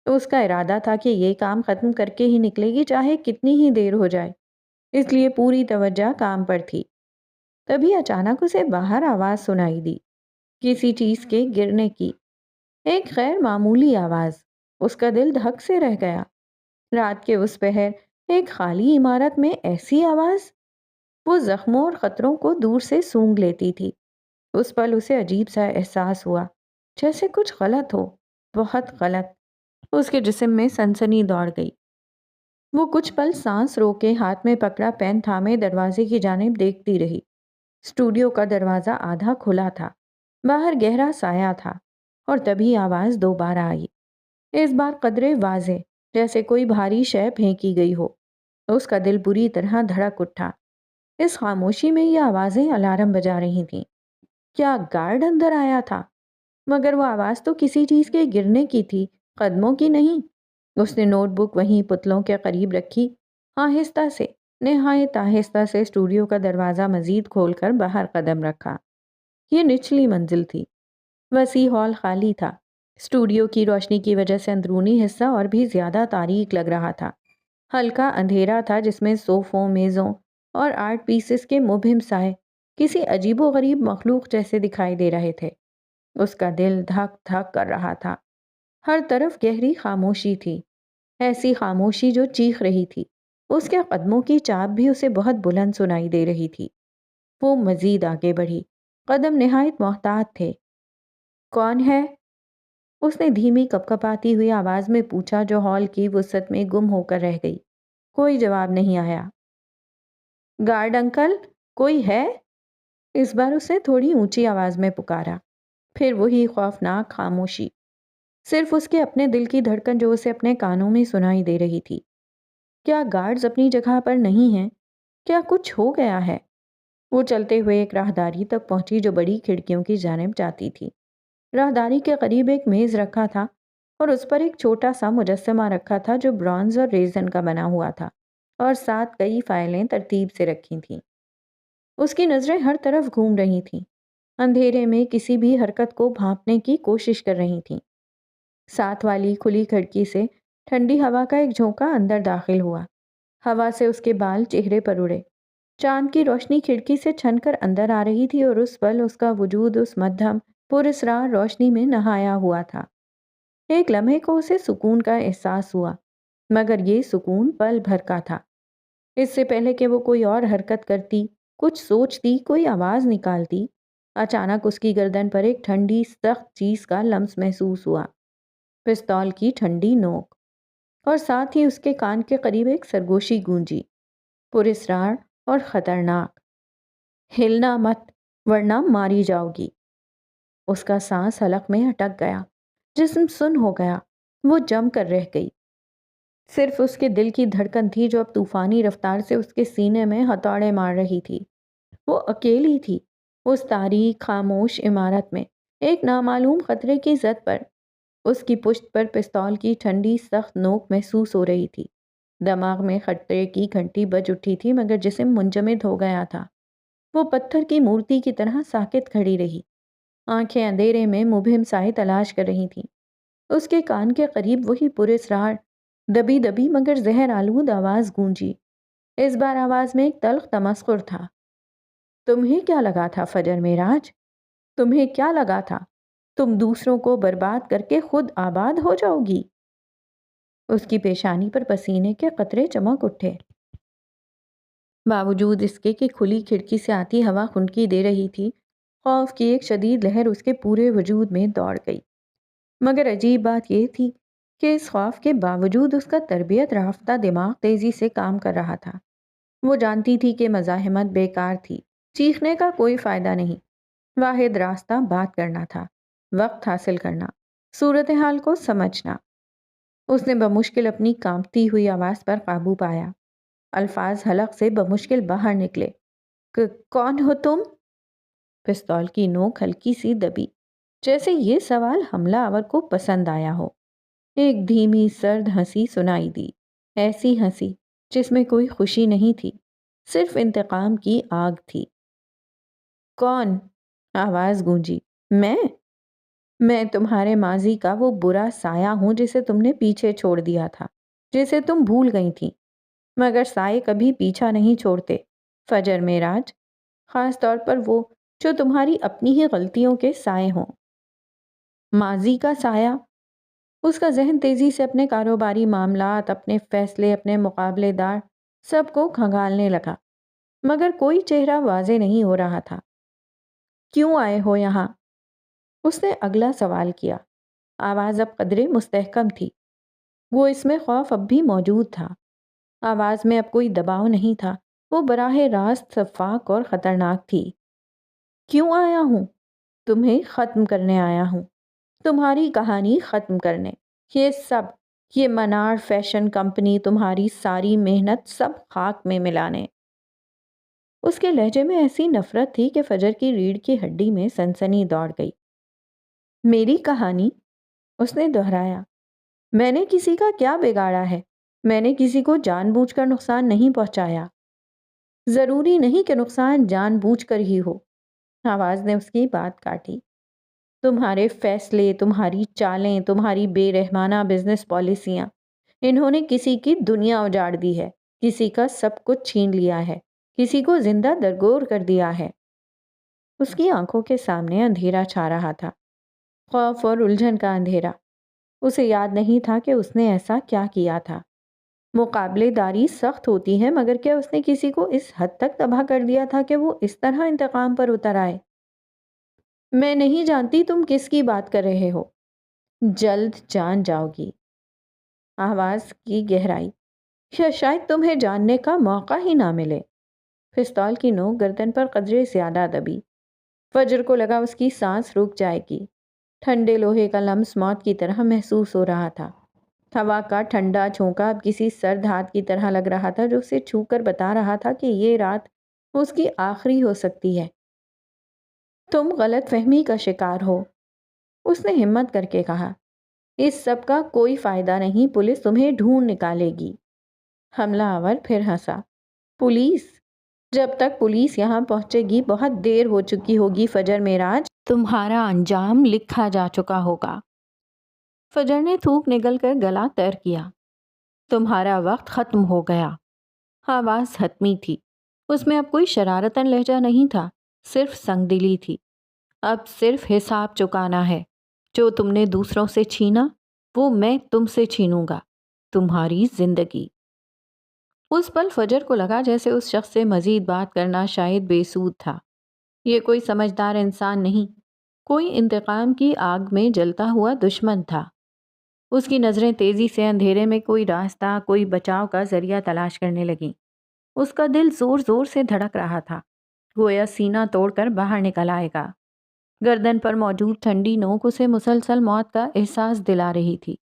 اس کا ارادہ تھا کہ یہ کام ختم کر کے ہی نکلے گی چاہے کتنی ہی دیر ہو جائے، اس لیے پوری توجہ کام پر تھی۔ تبھی اچانک اسے باہر آواز سنائی دی، کسی چیز کے گرنے کی، ایک غیر معمولی آواز۔ اس کا دل دھک سے رہ گیا۔ رات کے اس پہر ایک خالی عمارت میں ایسی آواز! وہ زخموں اور خطروں کو دور سے سونگھ لیتی تھی۔ اس پل اسے عجیب سا احساس ہوا، جیسے کچھ غلط ہو، بہت غلط۔ اس کے جسم میں سنسنی دوڑ گئی۔ وہ کچھ پل سانس روکے ہاتھ میں پکڑا پین تھامے دروازے کی جانب دیکھتی رہی۔ اسٹوڈیو کا دروازہ آدھا کھلا تھا۔ باہر گہرا سایہ تھا اور تبھی آواز دوبارہ آئی، اس بار قدرے واضح، جیسے کوئی بھاری شے پھینکی گئی ہو۔ اس کا دل بری طرح دھڑک اٹھا۔ اس خاموشی میں یہ آوازیں الارم بجا رہی تھیں۔ کیا گارڈ اندر آیا تھا؟ مگر وہ آواز تو کسی چیز کے گرنے کی تھی، قدموں کی نہیں۔ اس نے نوٹ بک وہیں پتلوں کے قریب رکھی۔ آہستہ سے، نہایت آہستہ سے اسٹوڈیو کا دروازہ مزید کھول کر باہر قدم رکھا۔ یہ نچلی منزل تھی۔ وسیع ہال خالی تھا۔ اسٹوڈیو کی روشنی کی وجہ سے اندرونی حصہ اور بھی زیادہ تاریک لگ رہا تھا۔ ہلکا اندھیرا تھا جس میں صوفوں، میزوں اور آرٹ پیسز کے مبہم سائے کسی عجیب و غریب مخلوق جیسے دکھائی دے رہے تھے۔ اس کا دل دھک دھک کر رہا تھا۔ ہر طرف گہری خاموشی تھی، ایسی خاموشی جو چیخ رہی تھی۔ اس کے قدموں کی چاپ بھی اسے بہت بلند سنائی دے رہی تھی۔ وہ مزید آگے بڑھی، قدم نہایت محتاط تھے۔ کون ہے؟ اس نے دھیمی کپکپاتی ہوئی آواز میں پوچھا جو ہال کی وسعت میں گم ہو کر رہ گئی۔ کوئی جواب نہیں آیا۔ گارڈ انکل، کوئی ہے؟ اس بار اس نے تھوڑی اونچی آواز میں پکارا۔ پھر وہی خوفناک خاموشی، صرف اس کے اپنے دل کی دھڑکن جو اسے اپنے کانوں میں سنائی دے رہی تھی۔ کیا گارڈز اپنی جگہ پر نہیں ہیں؟ کیا کچھ ہو گیا ہے؟ وہ چلتے ہوئے ایک راہداری تک پہنچی جو بڑی کھڑکیوں کی جانب جاتی تھی۔ راہداری کے قریب ایک میز رکھا تھا اور اس پر ایک چھوٹا سا مجسمہ رکھا تھا جو برونز اور ریزن کا بنا ہوا تھا اور ساتھ کئی فائلیں ترتیب سے رکھی تھیں۔ اس کی نظریں ہر طرف گھوم رہی تھیں، اندھیرے میں کسی بھی حرکت کو بھانپنے کی کوشش کر رہی تھیں۔ ساتھ والی کھلی کھڑکی سے ٹھنڈی ہوا کا ایک جھونکا اندر داخل ہوا۔ ہوا سے اس کے بال چہرے پر اڑے۔ چاند کی روشنی کھڑکی سے چھن کر اندر آ رہی تھی اور اس پل اس کا وجود اس مدھم پراسرار روشنی میں نہایا ہوا تھا۔ ایک لمحے کو اسے سکون کا احساس ہوا، مگر یہ سکون پل بھر کا تھا۔ اس سے پہلے کہ وہ کوئی اور حرکت کرتی، کچھ سوچتی، کوئی آواز نکالتی، اچانک اس کی گردن پر ایک ٹھنڈی سخت چیز کا لمس محسوس ہوا، پستول کی ٹھنڈی نوک، اور ساتھ ہی اس کے کان کے قریب ایک سرگوشی گونجی، پراسرار اور خطرناک، ہلنا مت ورنہ ماری جاؤ گی۔ اس کا سانس حلق میں اٹک گیا، جسم سن ہو گیا، وہ جم کر رہ گئی۔ صرف اس کے دل کی دھڑکن تھی جو اب طوفانی رفتار سے اس کے سینے میں ہتھوڑے مار رہی تھی۔ وہ اکیلی تھی اس تاریک خاموش عمارت میں، ایک نامعلوم خطرے کی زد پر۔ اس کی پشت پر پستول کی ٹھنڈی سخت نوک محسوس ہو رہی تھی۔ دماغ میں خطرے کی گھنٹی بج اٹھی تھی مگر جسم منجمد ہو گیا تھا۔ وہ پتھر کی مورتی کی طرح ساکت کھڑی رہی، آنکھیں اندھیرے میں مبہم سائے تلاش کر رہی تھیں۔ اس کے کان کے قریب وہی پراسرار دبی دبی مگر زہر آلود آواز گونجی۔ اس بار آواز میں ایک تلخ تمسخر تھا۔ تمہیں کیا لگا تھا فجر معراج؟ تمہیں کیا لگا تھا تم دوسروں کو برباد کر کے خود آباد ہو جاؤ گی؟ اس کی پیشانی پر پسینے کے قطرے چمک اٹھے۔ باوجود اس کے کہ کھلی کھڑکی سے آتی ہوا خنکی دے رہی تھی، خوف کی ایک شدید لہر اس کے پورے وجود میں دوڑ گئی۔ مگر عجیب بات یہ تھی کہ اس خوف کے باوجود اس کا تربیت یافتہ دماغ تیزی سے کام کر رہا تھا۔ وہ جانتی تھی کہ مزاحمت بیکار تھی، چیخنے کا کوئی فائدہ نہیں۔ واحد راستہ بات کرنا تھا، وقت حاصل کرنا، صورتحال کو سمجھنا۔ اس نے بمشکل اپنی کانپتی ہوئی آواز پر قابو پایا۔ الفاظ حلق سے بمشکل باہر نکلے۔ کون ہو تم؟ پستول کی نوک ہلکی سی دبی، جیسے یہ سوال حملہ آور کو پسند آیا ہو۔ ایک دھیمی سرد ہنسی سنائی دی، ایسی ہنسی جس میں کوئی خوشی نہیں تھی، صرف انتقام کی آگ تھی۔ کون؟ آواز گونجی۔ میں تمہارے ماضی کا وہ برا سایہ ہوں جسے تم نے پیچھے چھوڑ دیا تھا، جسے تم بھول گئی تھی۔ مگر سائے کبھی پیچھا نہیں چھوڑتے فجر معراج، خاص طور پر وہ جو تمہاری اپنی ہی غلطیوں کے سائے ہوں۔ ماضی کا سایہ؟ اس کا ذہن تیزی سے اپنے کاروباری معاملات، اپنے فیصلے، اپنے مقابلے دار سب کو کھنگالنے لگا، مگر کوئی چہرہ واضح نہیں ہو رہا تھا۔ کیوں آئے ہو یہاں؟ اس نے اگلا سوال کیا۔ آواز اب قدرے مستحکم تھی۔ وہ اس میں خوف اب بھی موجود تھا۔ آواز میں اب کوئی دباؤ نہیں تھا، وہ براہ راست شفاف اور خطرناک تھی۔ کیوں آیا ہوں؟ تمہیں ختم کرنے آیا ہوں، تمہاری کہانی ختم کرنے۔ یہ سب، یہ منار فیشن کمپنی، تمہاری ساری محنت سب خاک میں ملانے۔ اس کے لہجے میں ایسی نفرت تھی کہ فجر کی ریڑھ کی ہڈی میں سنسنی دوڑ گئی۔ میری کہانی؟ اس نے دہرایا۔ میں نے کسی کا کیا بگاڑا ہے؟ میں نے کسی کو جان بوجھ کر نقصان نہیں پہنچایا۔ ضروری نہیں کہ نقصان جان بوجھ کر ہی ہو، آواز نے اس کی بات کاٹی۔ تمہارے فیصلے، تمہاری چالیں، تمہاری بے رحمانہ بزنس پالیسیاں، انہوں نے کسی کی دنیا اجاڑ دی ہے، کسی کا سب کچھ چھین لیا ہے، کسی کو زندہ درگور کر دیا ہے۔ اس کی آنکھوں کے سامنے اندھیرا چھا رہا تھا، خوف اور الجھن کا اندھیرا۔ اسے یاد نہیں تھا کہ اس نے ایسا کیا کیا تھا۔ مقابلے داری سخت ہوتی ہے، مگر کیا اس نے کسی کو اس حد تک تباہ کر دیا تھا کہ وہ اس طرح انتقام پر اتر آئے؟ میں نہیں جانتی تم کس کی بات کر رہے ہو۔ جلد جان جاؤ گی، آواز کی گہرائی، یا شاید تمہیں جاننے کا موقع ہی نہ ملے۔ پستول کی نوک گردن پر قدرے زیادہ دبی۔ فجر کو لگا اس کی سانس رک جائے گی۔ ٹھنڈے لوہے کا لمس موت کی طرح محسوس ہو رہا تھا۔ ہوا کا ٹھنڈا جھونکا اب کسی سرد ہاتھ کی طرح لگ رہا تھا جو اسے چھو کر بتا رہا تھا کہ یہ رات اس کی آخری ہو سکتی ہے۔ تم غلط فہمی کا شکار ہو، اس نے ہمت کر کے کہا۔ اس سب کا کوئی فائدہ نہیں، پولیس تمہیں ڈھونڈ نکالے گی۔ حملہ آور پھر ہنسا۔ پولیس؟ جب تک پولیس یہاں پہنچے گی بہت دیر ہو چکی ہوگی فجر معراج، تمہارا انجام لکھا جا چکا ہوگا۔ فجر نے تھوک نگل کر گلا تر کیا۔ تمہارا وقت ختم ہو گیا۔ آواز حتمی تھی، اس میں اب کوئی شرارتاً لہجہ نہیں تھا، صرف سنگ دلی تھی۔ اب صرف حساب چکانا ہے، جو تم نے دوسروں سے چھینا وہ میں تم سے چھینوں گا، تمہاری زندگی۔ اس پل فجر کو لگا جیسے اس شخص سے مزید بات کرنا شاید بے سود تھا۔ یہ کوئی سمجھدار انسان نہیں، کوئی انتقام کی آگ میں جلتا ہوا دشمن تھا۔ اس کی نظریں تیزی سے اندھیرے میں کوئی راستہ، کوئی بچاؤ کا ذریعہ تلاش کرنے لگیں۔ اس کا دل زور زور سے دھڑک رہا تھا، گویا سینہ توڑ کر باہر نکل آئے گا۔ گردن پر موجود ٹھنڈی نوک اسے مسلسل موت کا احساس دلا رہی تھی۔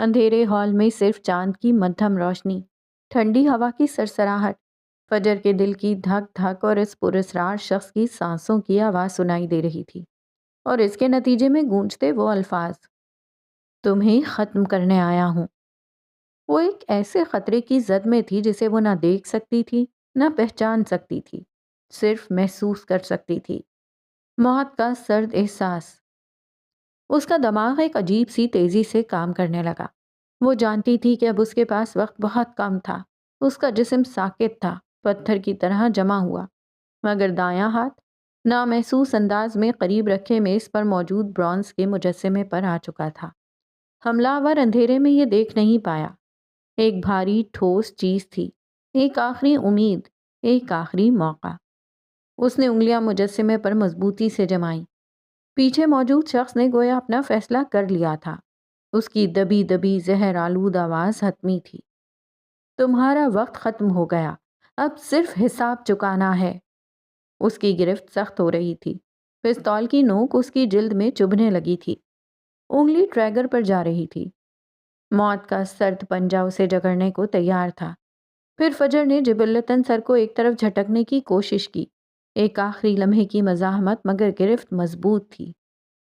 اندھیرے ہال میں صرف چاند کی مدھم روشنی، ٹھنڈی ہوا کی سرسراہٹ، فجر کے دل کی دھک دھک اور اس پراسرار شخص کی سانسوں کی آواز سنائی دے رہی تھی، اور اس کے نتیجے میں گونجتے وہ الفاظ، تمہیں ختم کرنے آیا ہوں۔ وہ ایک ایسے خطرے کی زد میں تھی جسے وہ نہ دیکھ سکتی تھی، نہ پہچان سکتی تھی، صرف محسوس کر سکتی تھی۔ موت کا سرد احساس۔ اس کا دماغ ایک عجیب سی تیزی سے کام کرنے لگا۔ وہ جانتی تھی کہ اب اس کے پاس وقت بہت کم تھا۔ اس کا جسم ساکت تھا، پتھر کی طرح جمع ہوا، مگر دایاں ہاتھ نامحسوس انداز میں قریب رکھے میز پر موجود برونز کے مجسمے پر آ چکا تھا۔ حملہ آور اندھیرے میں یہ دیکھ نہیں پایا۔ ایک بھاری ٹھوس چیز تھی، ایک آخری امید، ایک آخری موقع۔ اس نے انگلیاں مجسمے پر مضبوطی سے جمائیں۔ پیچھے موجود شخص نے گویا اپنا فیصلہ کر لیا تھا۔ اس کی دبی دبی زہر آلود آواز حتمی تھی، تمہارا وقت ختم ہو گیا، اب صرف حساب چکانا ہے۔ اس کی گرفت سخت ہو رہی تھی، پستول کی نوک اس کی جلد میں چبھنے لگی تھی، انگلی ٹریگر پر جا رہی تھی۔ موت کا سرد پنجہ اسے جکڑنے کو تیار تھا۔ پھر فجر نے جبلتاً سر کو ایک طرف جھٹکنے کی کوشش کی، ایک آخری لمحے کی مزاحمت، مگر گرفت مضبوط تھی۔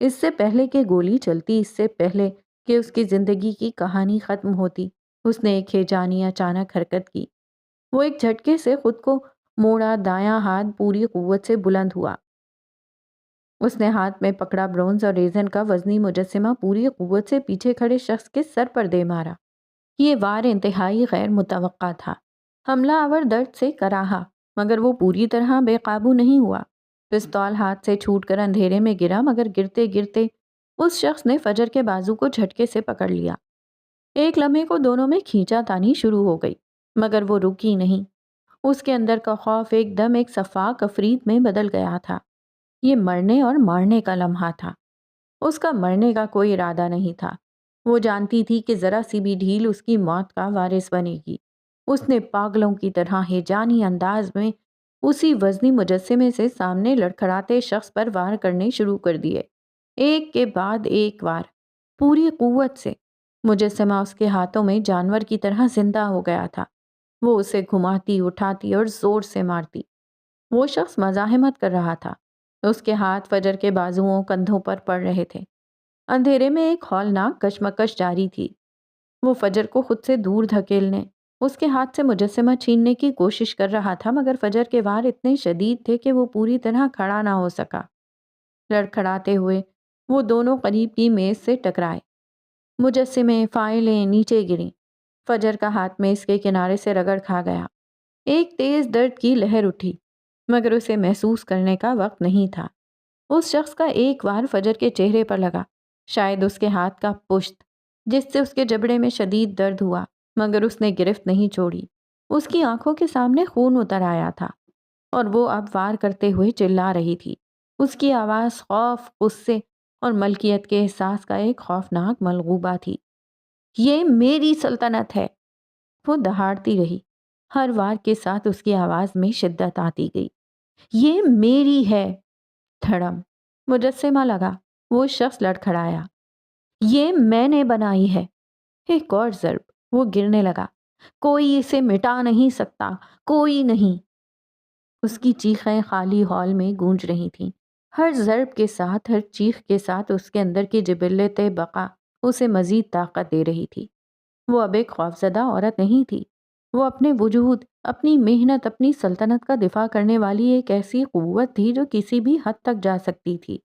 اس سے پہلے کہ گولی چلتی، اس سے پہلے کہ اس کی زندگی کی کہانی ختم ہوتی، اس نے ایک ہیجانی اچانک حرکت کی۔ وہ ایک جھٹکے سے خود کو موڑا، دایاں ہاتھ پوری قوت سے بلند ہوا۔ اس نے ہاتھ میں پکڑا برونز اور ریزن کا وزنی مجسمہ پوری قوت سے پیچھے کھڑے شخص کے سر پر دے مارا۔ یہ وار انتہائی غیر متوقع تھا۔ حملہ آور درد سے کراہا، مگر وہ پوری طرح بے قابو نہیں ہوا۔ پستول ہاتھ سے چھوٹ کر اندھیرے میں گرا، مگر گرتے گرتے اس شخص نے فجر کے بازو کو جھٹکے سے پکڑ لیا۔ ایک لمحے کو دونوں میں کھینچا تانی شروع ہو گئی، مگر وہ رکی نہیں۔ اس کے اندر کا خوف ایک دم ایک صفاق افرید میں بدل گیا تھا۔ یہ مرنے اور مارنے کا لمحہ تھا۔ اس کا مرنے کا کوئی ارادہ نہیں تھا۔ وہ جانتی تھی کہ ذرا سی بھی ڈھیل اس کی موت کا وارث بنے گی۔ اس نے پاگلوں کی طرح ہیجانی انداز میں اسی وزنی مجسمے سے سامنے لڑکھڑاتے شخص پر وار کرنے شروع کر دیے، ایک کے بعد ایک وار، پوری قوت سے۔ مجسمہ اس کے ہاتھوں میں جانور کی طرح زندہ ہو گیا تھا۔ وہ اسے گھماتی، اٹھاتی اور زور سے مارتی۔ وہ شخص مزاحمت کر رہا تھا۔ اس کے ہاتھ فجر کے بازوؤں، کندھوں پر پڑ رہے تھے۔ اندھیرے میں ایک ہولناک کشمکش جاری تھی۔ وہ فجر کو خود سے دور دھکیلنے، اس کے ہاتھ سے مجسمہ چھیننے کی کوشش کر رہا تھا، مگر فجر کے وار اتنے شدید تھے کہ وہ پوری طرح کھڑا نہ ہو سکا۔ لڑکھڑاتے ہوئے وہ دونوں قریب کی میز سے ٹکرائے۔ مجسمے، فائلیں نیچے گریں۔ فجر کا ہاتھ میز کے کنارے سے رگڑ کھا گیا۔ ایک تیز درد کی لہر اٹھی، مگر اسے محسوس کرنے کا وقت نہیں تھا۔ اس شخص کا ایک وار فجر کے چہرے پر لگا، شاید اس کے ہاتھ کا پشت، جس سے اس کے جبڑے میں شدید درد ہوا، مگر اس نے گرفت نہیں چھوڑی۔ اس کی آنکھوں کے سامنے خون اتر آیا تھا، اور وہ اب وار کرتے ہوئے چلا رہی تھی۔ اس کی آواز خوف، غصے اور ملکیت کے احساس کا ایک خوفناک ملغوبہ تھی۔ یہ میری سلطنت ہے۔ وہ دہاڑتی رہی، ہر وار کے ساتھ اس کی آواز میں شدت آتی گئی۔ یہ میری ہے۔ دھڑم، مجسمہ لگا، وہ شخص لڑکھڑایا۔ یہ میں نے بنائی ہے۔ ایک اور ضرب، وہ گرنے لگا۔ کوئی اسے مٹا نہیں سکتا، کوئی نہیں۔ اس کی چیخیں خالی ہال میں گونج رہی تھیں۔ ہر ضرب کے ساتھ، ہر چیخ کے ساتھ اس کے اندر کی جبلت بقا اسے مزید طاقت دے رہی تھی۔ وہ اب ایک خوفزدہ عورت نہیں تھی۔ وہ اپنے وجود، اپنی محنت، اپنی سلطنت کا دفاع کرنے والی ایک ایسی قوت تھی جو کسی بھی حد تک جا سکتی تھی۔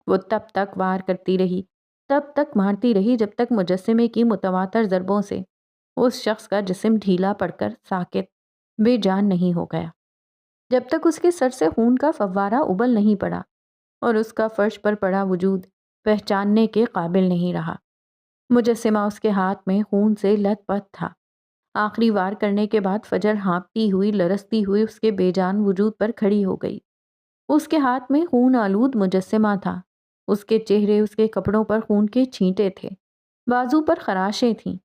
وہ تب تک وار کرتی رہی، تب تک مارتی رہی، جب تک مجسمے کی متواتر ضربوں سے اس شخص کا جسم ڈھیلا پڑ کر ساکت، بے جان نہیں ہو گیا، جب تک اس کے سر سے خون کا فوارہ ابل نہیں پڑا اور اس کا فرش پر پڑا وجود پہچاننے کے قابل نہیں رہا۔ مجسمہ اس کے ہاتھ میں خون سے لت پت تھا۔ آخری وار کرنے کے بعد فجر ہانپتی ہوئی، لرزتی ہوئی اس کے بے جان وجود پر کھڑی ہو گئی۔ اس کے ہاتھ میں خون آلود مجسمہ تھا۔ اس کے چہرے، اس کے کپڑوں پر خون کے چھینٹے تھے، بازو پر خراشیں تھیں،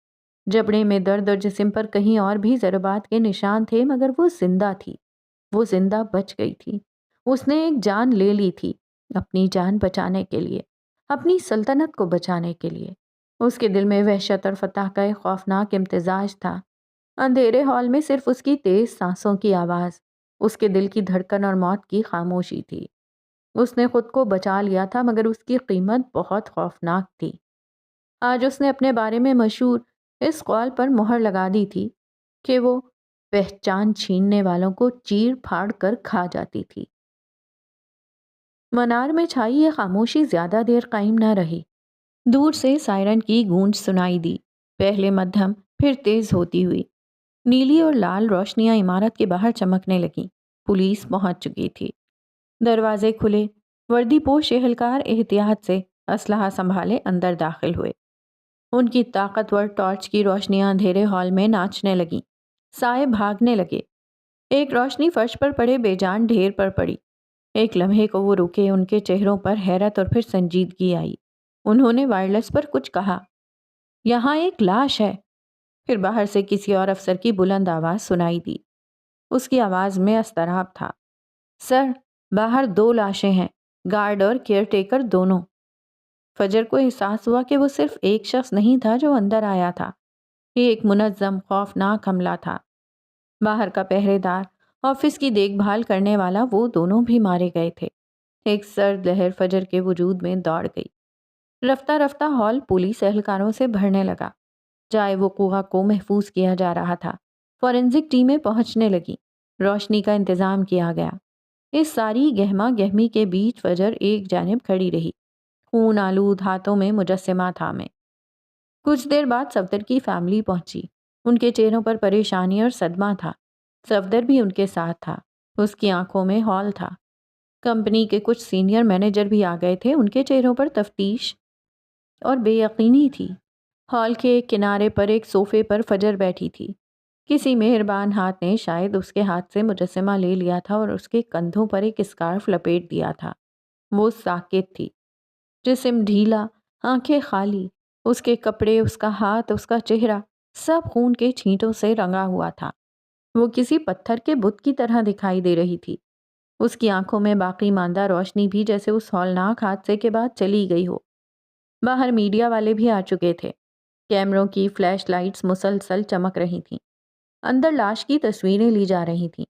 جبڑے میں درد اور جسم پر کہیں اور بھی ضربات کے نشان تھے، مگر وہ زندہ تھی۔ وہ زندہ بچ گئی تھی۔ اس نے ایک جان لے لی تھی، اپنی جان بچانے کے لیے، اپنی سلطنت کو بچانے کے لیے۔ اس کے دل میں وحشت اور فتح کا ایک خوفناک امتزاج تھا۔ اندھیرے ہال میں صرف اس کی تیز سانسوں کی آواز، اس کے دل کی دھڑکن اور موت کی خاموشی تھی۔ اس نے خود کو بچا لیا تھا مگر اس کی قیمت بہت خوفناک تھی۔ آج اس نے اپنے بارے میں مشہور اس قول پر مہر لگا دی تھی کہ وہ پہچان چھیننے والوں کو چیر پھاڑ کر کھا جاتی تھی۔ منار میں چھائی یہ خاموشی زیادہ دیر قائم نہ رہی۔ دور سے سائرن کی گونج سنائی دی، پہلے مدھم پھر تیز ہوتی ہوئی۔ نیلی اور لال روشنیاں عمارت کے باہر چمکنے لگیں۔ پولیس پہنچ چکی تھی۔ دروازے کھلے، وردی پوش اہلکار احتیاط سے اسلحہ سنبھالے اندر داخل ہوئے۔ ان کی طاقتور ٹارچ کی روشنیاں اندھیرے ہال میں ناچنے لگیں، سائے بھاگنے لگے۔ ایک روشنی فرش پر پڑے بے جان ڈھیر پر پڑی۔ ایک لمحے کو وہ رکے، ان کے چہروں پر حیرت اور پھر سنجیدگی آئی۔ انہوں نے وائرلیس پر کچھ کہا۔ یہاں ایک لاش ہے۔ پھر باہر سے کسی اور افسر کی بلند آواز سنائی دی۔ اس کی آواز میں اضطراب تھا۔ سر، باہر 2 لاشیں ہیں، گارڈ اور کیئر ٹیکر دونوں۔ فجر کو احساس ہوا کہ وہ صرف ایک شخص نہیں تھا جو اندر آیا تھا، یہ ایک منظم خوفناک حملہ تھا۔ باہر کا پہرے دار، آفس کی دیکھ بھال کرنے والا، وہ دونوں بھی مارے گئے تھے۔ ایک سرد لہر فجر کے وجود میں دوڑ گئی۔ رفتہ رفتہ ہال پولیس اہلکاروں سے بھرنے لگا۔ جائے وقوع کو محفوظ کیا جا رہا تھا۔ فورینزک ٹیمیں پہنچنے لگیں۔ روشنی کا انتظام کیا گیا۔ اس ساری گہما گہمی کے بیچ فجر ایک جانب کھڑی رہی، خون آلود ہاتھوں میں مجسمہ تھامے۔ کچھ دیر بعد صفدر کی فیملی پہنچی۔ ان کے چہروں پر پریشانی اور صدمہ تھا۔ صفدر بھی ان کے ساتھ تھا۔ اس کی آنکھوں میں ہول تھا۔ کمپنی کے کچھ سینئر مینیجر بھی آ گئے تھے۔ ان کے چہروں پر تفتیش اور بے یقینی تھی۔ ہال کے ایک کنارے پر ایک صوفے پر فجر بیٹھی تھی۔ کسی مہربان ہاتھ نے شاید اس کے ہاتھ سے مجسمہ لے لیا تھا اور اس کے کندھوں پر ایک اسکارف لپیٹ دیا تھا۔ وہ ساکت تھی، جسم ڈھیلا، آنکھیں خالی۔ اس کے کپڑے، اس کا ہاتھ، اس کا چہرہ، سب خون کے چھینٹوں سے رنگا ہوا تھا۔ وہ کسی پتھر کے بت کی طرح دکھائی دے رہی تھی۔ اس کی آنکھوں میں باقی ماندہ روشنی بھی جیسے اس ہولناک حادثے کے بعد چلی گئی ہو۔ باہر میڈیا والے بھی آ چکے تھے۔ کیمروں کی فلیش لائٹس مسلسل چمک رہی تھیں۔ اندر لاش کی تصویریں لی جا رہی تھیں۔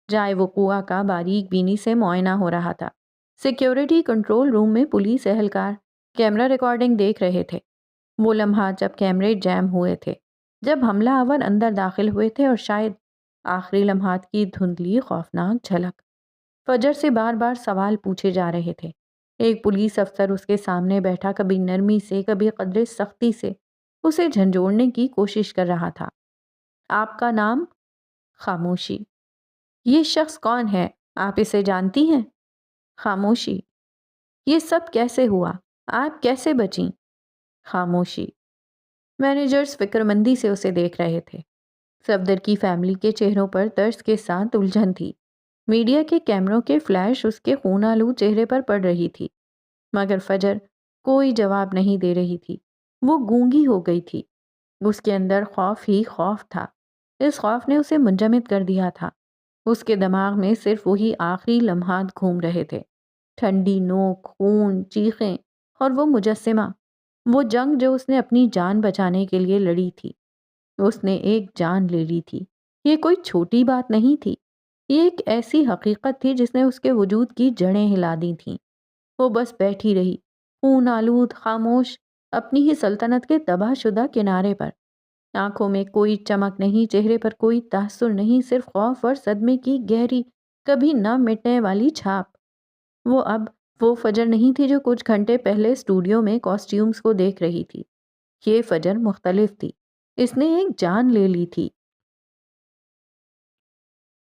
جائے وقوع کا باریک بینی سے معائنہ ہو رہا تھا۔ سیکیورٹی کنٹرول روم میں پولیس اہلکار کیمرہ ریکارڈنگ دیکھ رہے تھے۔ وہ لمحات جب کیمرے جیم ہوئے تھے، جب حملہ آور اندر داخل ہوئے تھے، اور شاید آخری لمحات کی دھندلی خوفناک جھلک۔ فجر سے بار بار سوال پوچھے جا رہے تھے۔ ایک پولیس افسر اس کے سامنے بیٹھا کبھی نرمی سے، کبھی قدرے سختی سے اسے جھنجھوڑنے کی کوشش کر رہا تھا۔ آپ کا نام؟ خاموشی۔ یہ شخص کون ہے؟ آپ اسے جانتی ہیں؟ خاموشی۔ یہ سب کیسے ہوا؟ آپ کیسے بچیں؟ خاموشی۔ مینیجرز فکر مندی سے اسے دیکھ رہے تھے۔ صفدر کی فیملی کے چہروں پر ترس کے ساتھ الجھن تھی۔ میڈیا کے کیمروں کے فلیش اس کے خون آلود چہرے پر پڑ رہی تھی، مگر فجر کوئی جواب نہیں دے رہی تھی۔ وہ گونگی ہو گئی تھی۔ اس کے اندر خوف ہی خوف تھا۔ اس خوف نے اسے منجمد کر دیا تھا۔ اس کے دماغ میں صرف وہی آخری لمحات گھوم رہے تھے، ٹھنڈی نوک، خون، چیخیں، اور وہ مجسمہ، وہ جنگ جو اس نے اپنی جان بچانے کے لیے لڑی تھی۔ اس نے ایک جان لے لی تھی۔ یہ کوئی چھوٹی بات نہیں تھی، یہ ایک ایسی حقیقت تھی جس نے اس کے وجود کی جڑیں ہلا دی تھیں۔ وہ بس بیٹھی رہی، خون آلود، خاموش، اپنی ہی سلطنت کے تباہ شدہ کنارے پر۔ آنکھوں میں کوئی چمک نہیں، چہرے پر کوئی تاثر نہیں، صرف خوف اور صدمے کی گہری، کبھی نہ مٹنے والی چھاپ۔ وہ اب وہ فجر نہیں تھی جو کچھ گھنٹے پہلے اسٹوڈیو میں کاسٹیومز کو دیکھ رہی تھی۔ یہ فجر مختلف تھی۔ اس نے ایک جان لے لی تھی۔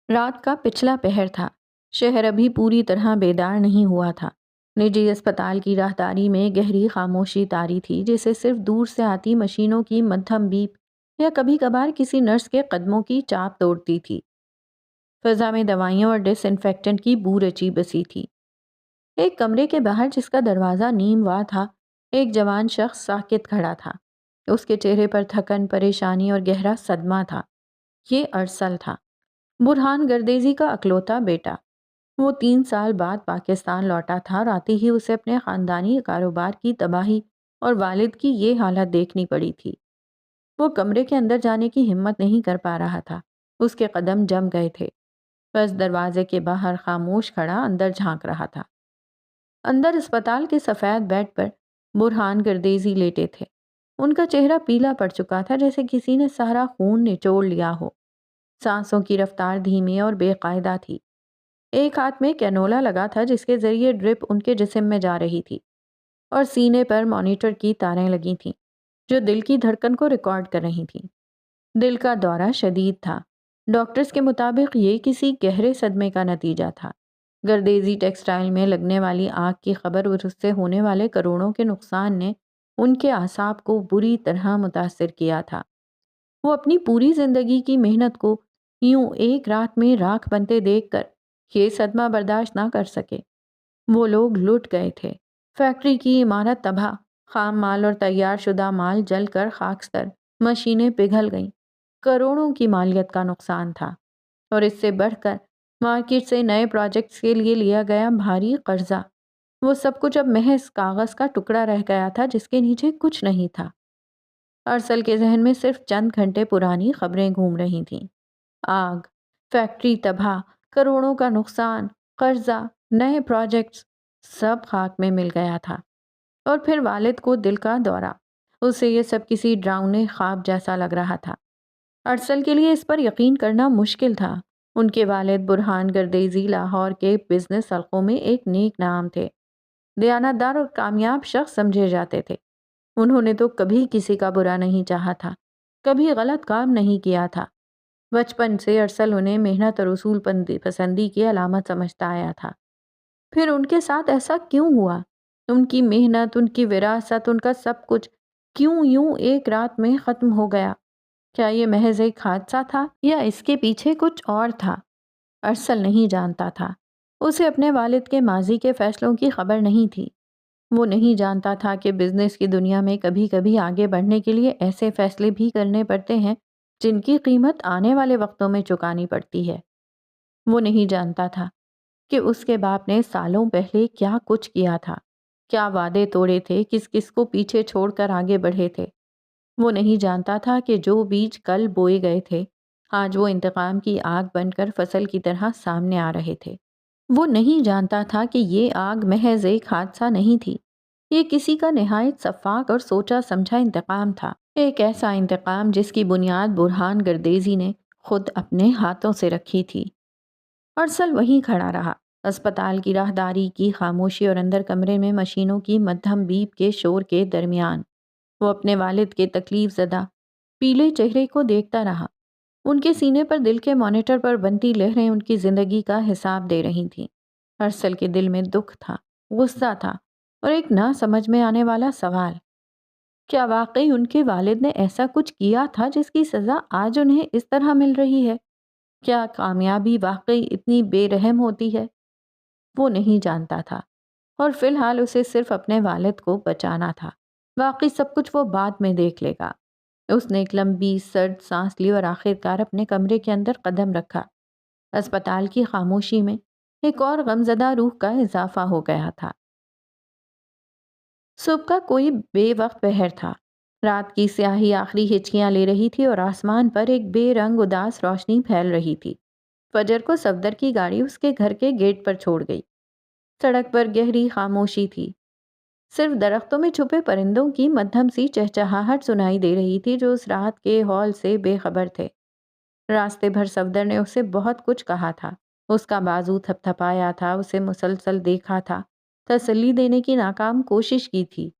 رات کا پچھلا پہر تھا۔ شہر ابھی پوری طرح بیدار نہیں ہوا تھا۔ نجی اسپتال کی راہداری میں گہری خاموشی طاری تھی، جسے صرف دور سے آتی مشینوں کی مدھم بیپ یا کبھی کبھار کسی نرس کے قدموں کی چاپ توڑتی تھی۔ فضا میں دوائیوں اور ڈس انفیکٹنٹ کی بو رچی بسی تھی۔ ایک کمرے کے باہر، جس کا دروازہ نیم وا تھا، ایک جوان شخص ساکت کھڑا تھا۔ اس کے چہرے پر تھکن، پریشانی اور گہرا صدمہ تھا۔ یہ ارسل تھا، برہان گردیزی کا اکلوتا بیٹا۔ وہ 3 سال بعد پاکستان لوٹا تھا اور آتے ہی اسے اپنے خاندانی کاروبار کی تباہی اور والد کی یہ حالت دیکھنی پڑی تھی۔ وہ کمرے کے اندر جانے کی ہمت نہیں کر پا رہا تھا، اس کے قدم جم گئے تھے، بس دروازے کے باہر خاموش کھڑا اندر جھانک رہا تھا۔ اندر اسپتال کے سفید بیڈ پر برہان گردیزی لیٹے تھے۔ ان کا چہرہ پیلا پڑ چکا تھا، جیسے کسی نے سارا خون نچوڑ لیا ہو۔ سانسوں کی رفتار دھیمی اور بے قاعدہ تھی۔ ایک ہاتھ میں کینولا لگا تھا جس کے ذریعے ڈرپ ان کے جسم میں جا رہی تھی، اور سینے پر مانیٹر کی تاریں لگی تھیں جو دل کی دھڑکن کو ریکارڈ کر رہی تھیں۔ دل کا دورہ شدید تھا۔ ڈاکٹرز کے مطابق یہ کسی گہرے صدمے کا نتیجہ تھا۔ گردیزی ٹیکسٹائل میں لگنے والی آگ کی خبر اور اس سے ہونے والے کروڑوں کے نقصان نے ان کے اعصاب کو بری طرح متاثر کیا تھا۔ وہ اپنی پوری زندگی کی محنت کو یوں ایک رات میں راکھ بنتے دیکھ کر یہ صدمہ برداشت نہ کر سکے۔ وہ لوگ لٹ گئے تھے۔ فیکٹری کی عمارت تباہ، خام مال اور تیار شدہ مال جل کر خاکستر، مشینیں پگھل گئیں، کروڑوں کی مالیت کا نقصان تھا، اور اس سے بڑھ کر مارکیٹ سے نئے پروجیکٹس کے لیے لیا گیا بھاری قرضہ۔ وہ سب کچھ اب محض کاغذ کا ٹکڑا رہ گیا تھا جس کے نیچے کچھ نہیں تھا۔ ارسل کے ذہن میں صرف چند گھنٹے پرانی خبریں گھوم رہی تھیں۔ آگ، فیکٹری تباہ، کروڑوں کا نقصان، قرضہ، نئے پروجیکٹس، سب خاک میں مل گیا تھا۔ اور پھر والد کو دل کا دورہ۔ اسے یہ سب کسی ڈراؤنے خواب جیسا لگ رہا تھا۔ ارسل کے لیے اس پر یقین کرنا مشکل تھا۔ ان کے والد برہان گردیزی لاہور کے بزنس حلقوں میں ایک نیک نام تھے، دیانتدار اور کامیاب شخص سمجھے جاتے تھے۔ انہوں نے تو کبھی کسی کا برا نہیں چاہا تھا، کبھی غلط کام نہیں کیا تھا۔ بچپن سے ارسل انہیں محنت اور اصول پسندی کی علامت سمجھتا آیا تھا۔ پھر ان کے ساتھ ایسا کیوں ہوا؟ ان کی محنت، ان کی وراثت، ان کا سب کچھ کیوں یوں ایک رات میں ختم ہو گیا؟ کیا یہ محض ایک حادثہ تھا یا اس کے پیچھے کچھ اور تھا؟ ارسل نہیں جانتا تھا۔ اسے اپنے والد کے ماضی کے فیصلوں کی خبر نہیں تھی۔ وہ نہیں جانتا تھا کہ بزنس کی دنیا میں کبھی کبھی آگے بڑھنے کے لیے ایسے فیصلے بھی کرنے پڑتے ہیں جن کی قیمت آنے والے وقتوں میں چکانی پڑتی ہے۔ وہ نہیں جانتا تھا کہ اس کے باپ نے سالوں پہلے کیا کچھ کیا تھا، کیا وعدے توڑے تھے، کس کس کو پیچھے چھوڑ کر آگے بڑھے تھے۔ وہ نہیں جانتا تھا کہ جو بیج کل بوئے گئے تھے آج وہ انتقام کی آگ بن کر فصل کی طرح سامنے آ رہے تھے۔ وہ نہیں جانتا تھا کہ یہ آگ محض ایک حادثہ نہیں تھی، یہ کسی کا نہایت شفاق اور سوچا سمجھا انتقام تھا، ایک ایسا انتقام جس کی بنیاد برہان گردیزی نے خود اپنے ہاتھوں سے رکھی تھی۔ ارسل وہیں کھڑا رہا، اسپتال کی راہداری کی خاموشی اور اندر کمرے میں مشینوں کی مدھم بیپ کے شور کے درمیان وہ اپنے والد کے تکلیف زدہ پیلے چہرے کو دیکھتا رہا۔ ان کے سینے پر دل کے مانیٹر پر بنتی لہریں ان کی زندگی کا حساب دے رہی تھیں۔ ارسل کے دل میں دکھ تھا، غصہ تھا، اور ایک نہ سمجھ میں آنے والا سوال۔ کیا واقعی ان کے والد نے ایسا کچھ کیا تھا جس کی سزا آج انہیں اس طرح مل رہی ہے؟ کیا کامیابی واقعی اتنی بے رحم ہوتی ہے؟ وہ نہیں جانتا تھا، اور فی الحال اسے صرف اپنے والد کو بچانا تھا۔ باقی سب کچھ وہ بعد میں دیکھ لے گا۔ اس نے ایک لمبی سرد سانس لی اور آخرکار اپنے کمرے کے اندر قدم رکھا۔ اسپتال کی خاموشی میں ایک اور غمزدہ روح کا اضافہ ہو گیا تھا۔ صبح کا کوئی بے وقت پہر تھا۔ رات کی سیاہی آخری ہچکیاں لے رہی تھی اور آسمان پر ایک بے رنگ اداس روشنی پھیل رہی تھی۔ فجر کو صفدر کی گاڑی اس کے گھر کے گیٹ پر چھوڑ گئی۔ سڑک پر گہری خاموشی تھی، صرف درختوں میں چھپے پرندوں کی مدھم سی چہچہاہٹ سنائی دے رہی تھی جو اس رات کے ہال سے بے خبر تھے۔ راستے بھر صفدر نے اسے بہت کچھ کہا تھا، اس کا بازو تھپ تھپایا تھا، اسے مسلسل دیکھا تھا، تسلی دینے کی ناکام کوشش کی تھی۔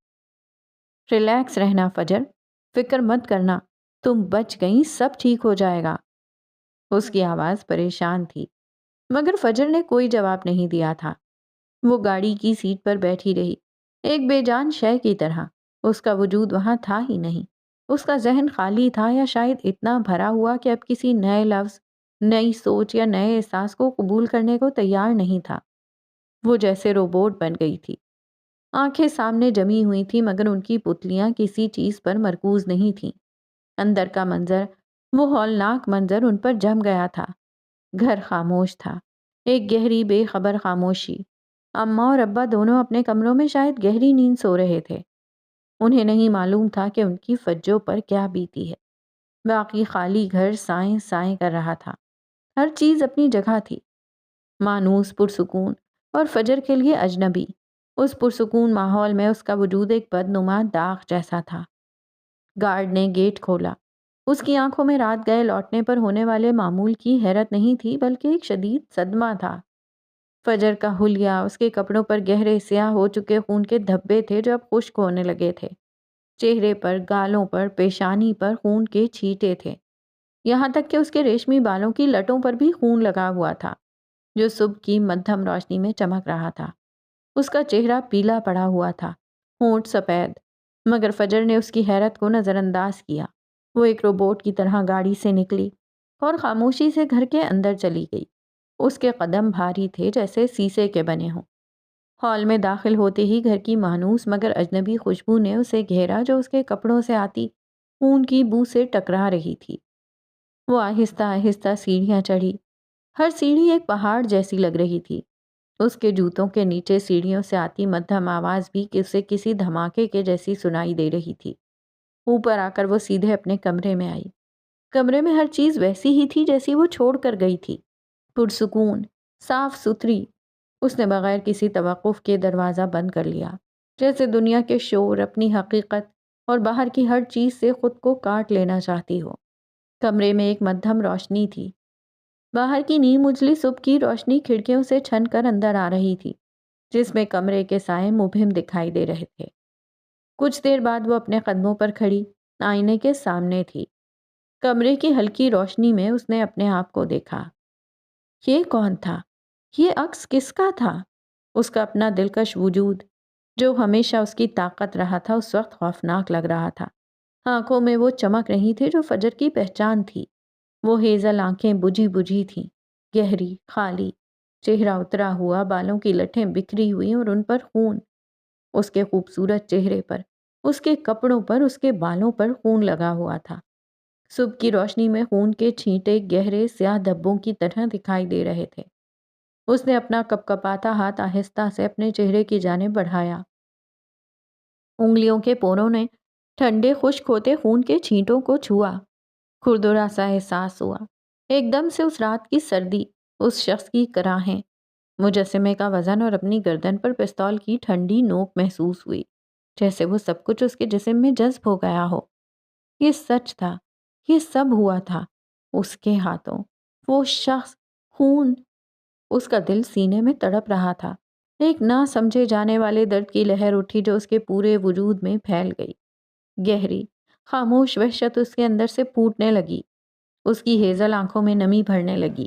ریلیکس رہنا فجر، فکر مت کرنا، تم بچ گئیں، سب ٹھیک ہو جائے گا۔ اس کی آواز پریشان تھی، مگر فجر نے کوئی جواب نہیں دیا تھا۔ وہ گاڑی کی سیٹ پر بیٹھی رہی، ایک بے جان شے کی طرح۔ اس کا وجود وہاں تھا ہی نہیں۔ اس کا ذہن خالی تھا، یا شاید اتنا بھرا ہوا کہ اب کسی نئے لفظ، نئی سوچ یا نئے احساس کو قبول کرنے کو تیار نہیں تھا۔ وہ جیسے روبوٹ بن گئی تھی۔ آنکھیں سامنے جمی ہوئی تھی مگر ان کی پتلیاں کسی چیز پر مرکوز نہیں تھیں۔ اندر کا منظر، وہ ہولناک منظر ان پر جم گیا تھا۔ گھر خاموش تھا، ایک گہری بے خبر خاموشی۔ اماں اور ابا دونوں اپنے کمروں میں شاید گہری نیند سو رہے تھے۔ انہیں نہیں معلوم تھا کہ ان کی فجوں پر کیا بیتی ہے۔ باقی خالی گھر سائیں سائیں کر رہا تھا، ہر چیز اپنی جگہ تھی، مانوس پرسکون اور فجر کے لیے اجنبی۔ اس پرسکون ماحول میں اس کا وجود ایک بدنما داغ جیسا تھا۔ گارڈ نے گیٹ کھولا۔ اس کی آنکھوں میں رات گئے لوٹنے پر ہونے والے معمول کی حیرت نہیں تھی، بلکہ ایک شدید صدمہ تھا۔ فجر کا حلیہ، اس کے کپڑوں پر گہرے سیاہ ہو چکے خون کے دھبے تھے جو اب خشک ہونے لگے تھے۔ چہرے پر، گالوں پر، پیشانی پر خون کے چھینٹے تھے، یہاں تک کہ اس کے ریشمی بالوں کی لٹوں پر بھی خون لگا ہوا تھا جو صبح کی مدھم روشنی میں چمک رہا تھا۔ اس کا چہرہ پیلا پڑا ہوا تھا، ہونٹ سفید، مگر فجر نے اس کی حیرت کو نظر انداز کیا۔ وہ ایک روبوٹ کی طرح گاڑی سے نکلی اور خاموشی سے گھر کے اندر چلی گئی۔ اس کے قدم بھاری تھے جیسے سیسے کے بنے ہوں۔ ہال میں داخل ہوتے ہی گھر کی مانوس مگر اجنبی خوشبو نے اسے گھیرا جو اس کے کپڑوں سے آتی خون کی بو سے ٹکرا رہی تھی۔ وہ آہستہ آہستہ سیڑھیاں چڑھی، ہر سیڑھی ایک پہاڑ جیسی لگ رہی تھی۔ اس کے جوتوں کے نیچے سیڑھیوں سے آتی مدھم آواز بھی اسے کسی دھماکے کے جیسی سنائی دے رہی تھی۔ اوپر آ کر وہ سیدھے اپنے کمرے میں آئی۔ کمرے میں ہر چیز ویسی ہی تھی جیسی وہ چھوڑ کر گئی تھی، پرسکون، صاف ستھری۔ اس نے بغیر کسی توقف کے دروازہ بند کر لیا، جیسے دنیا کے شور، اپنی حقیقت اور باہر کی ہر چیز سے خود کو کاٹ لینا چاہتی ہو۔ کمرے میں ایک مدھم روشنی تھی، باہر کی نیم اجلی صبح کی روشنی کھڑکیوں سے چھن کر اندر آ رہی تھی، جس میں کمرے کے سائے مبہم دکھائی دے رہے تھے۔ کچھ دیر بعد وہ اپنے قدموں پر کھڑی آئینے کے سامنے تھی۔ کمرے کی ہلکی روشنی میں اس نے اپنے آپ کو دیکھا۔ یہ کون تھا؟ یہ عکس کس کا تھا؟ اس کا اپنا دلکش وجود جو ہمیشہ اس کی طاقت رہا تھا اس وقت خوفناک لگ رہا تھا۔ آنکھوں میں وہ چمک رہی تھی جو فجر کی پہچان تھی۔ وہ ہیزل آنکھیں بجھی بجھی تھیں، گہری، خالی، چہرہ اترا ہوا، بالوں کی لٹیں بکھری ہوئی اور ان پر خون۔ اس کے خوبصورت چہرے پر، اس کے کپڑوں پر، اس کے بالوں پر خون لگا ہوا تھا۔ صبح کی روشنی میں خون کے چھینٹے گہرے سیاہ دھبوں کی طرح دکھائی دے رہے تھے۔ اس نے اپنا کپکپاتا ہاتھ آہستہ سے اپنے چہرے کی جانب بڑھایا۔ انگلیوں کے پوروں نے ٹھنڈے خشک ہوتے خون کے چھینٹوں کو چھوا۔ کھردرا سا احساس ہوا۔ ایک دم سے اس رات کی سردی، اس شخص کی کراہیں، مجسمے کا وزن اور اپنی گردن پر پستول کی ٹھنڈی نوک محسوس ہوئی، جیسے وہ سب کچھ اس کے جسم میں جذب ہو گیا ہو۔ یہ سچ تھا، یہ سب ہوا تھا اس کے ہاتھوں۔ وہ شخص، خون۔ اس کا دل سینے میں تڑپ رہا تھا۔ ایک نہ سمجھے جانے والے درد کی لہر اٹھی جو اس کے پورے وجود میں پھیل گئی۔ گہری، خاموش وحشت اس کے اندر سے پھوٹنے لگی۔ اس کی ہیزل آنکھوں میں نمی بھرنے لگی۔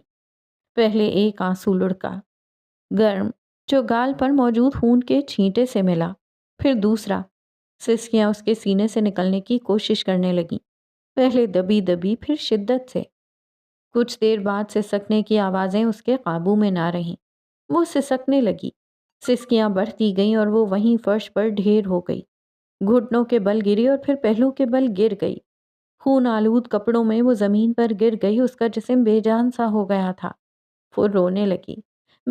پہلے ایک آنسو لڑکا، گرم، جو گال پر موجود خون کے چھینٹے سے ملا، پھر دوسرا۔ سسکیاں اس کے سینے سے نکلنے کی کوشش کرنے لگیں، پہلے دبی دبی، پھر شدت سے۔ کچھ دیر بعد سسکنے کی آوازیں اس کے قابو میں نہ رہیں۔ وہ سسکنے لگی، سسکیاں بڑھتی گئیں اور وہ وہیں فرش پر ڈھیر ہو گئی۔ گھٹنوں کے بل گری اور پھر پہلو کے بل گر گئی۔ خون آلود کپڑوں میں وہ زمین پر گر گئی، اس کا جسم بے جان سا ہو گیا تھا۔ وہ رونے لگی،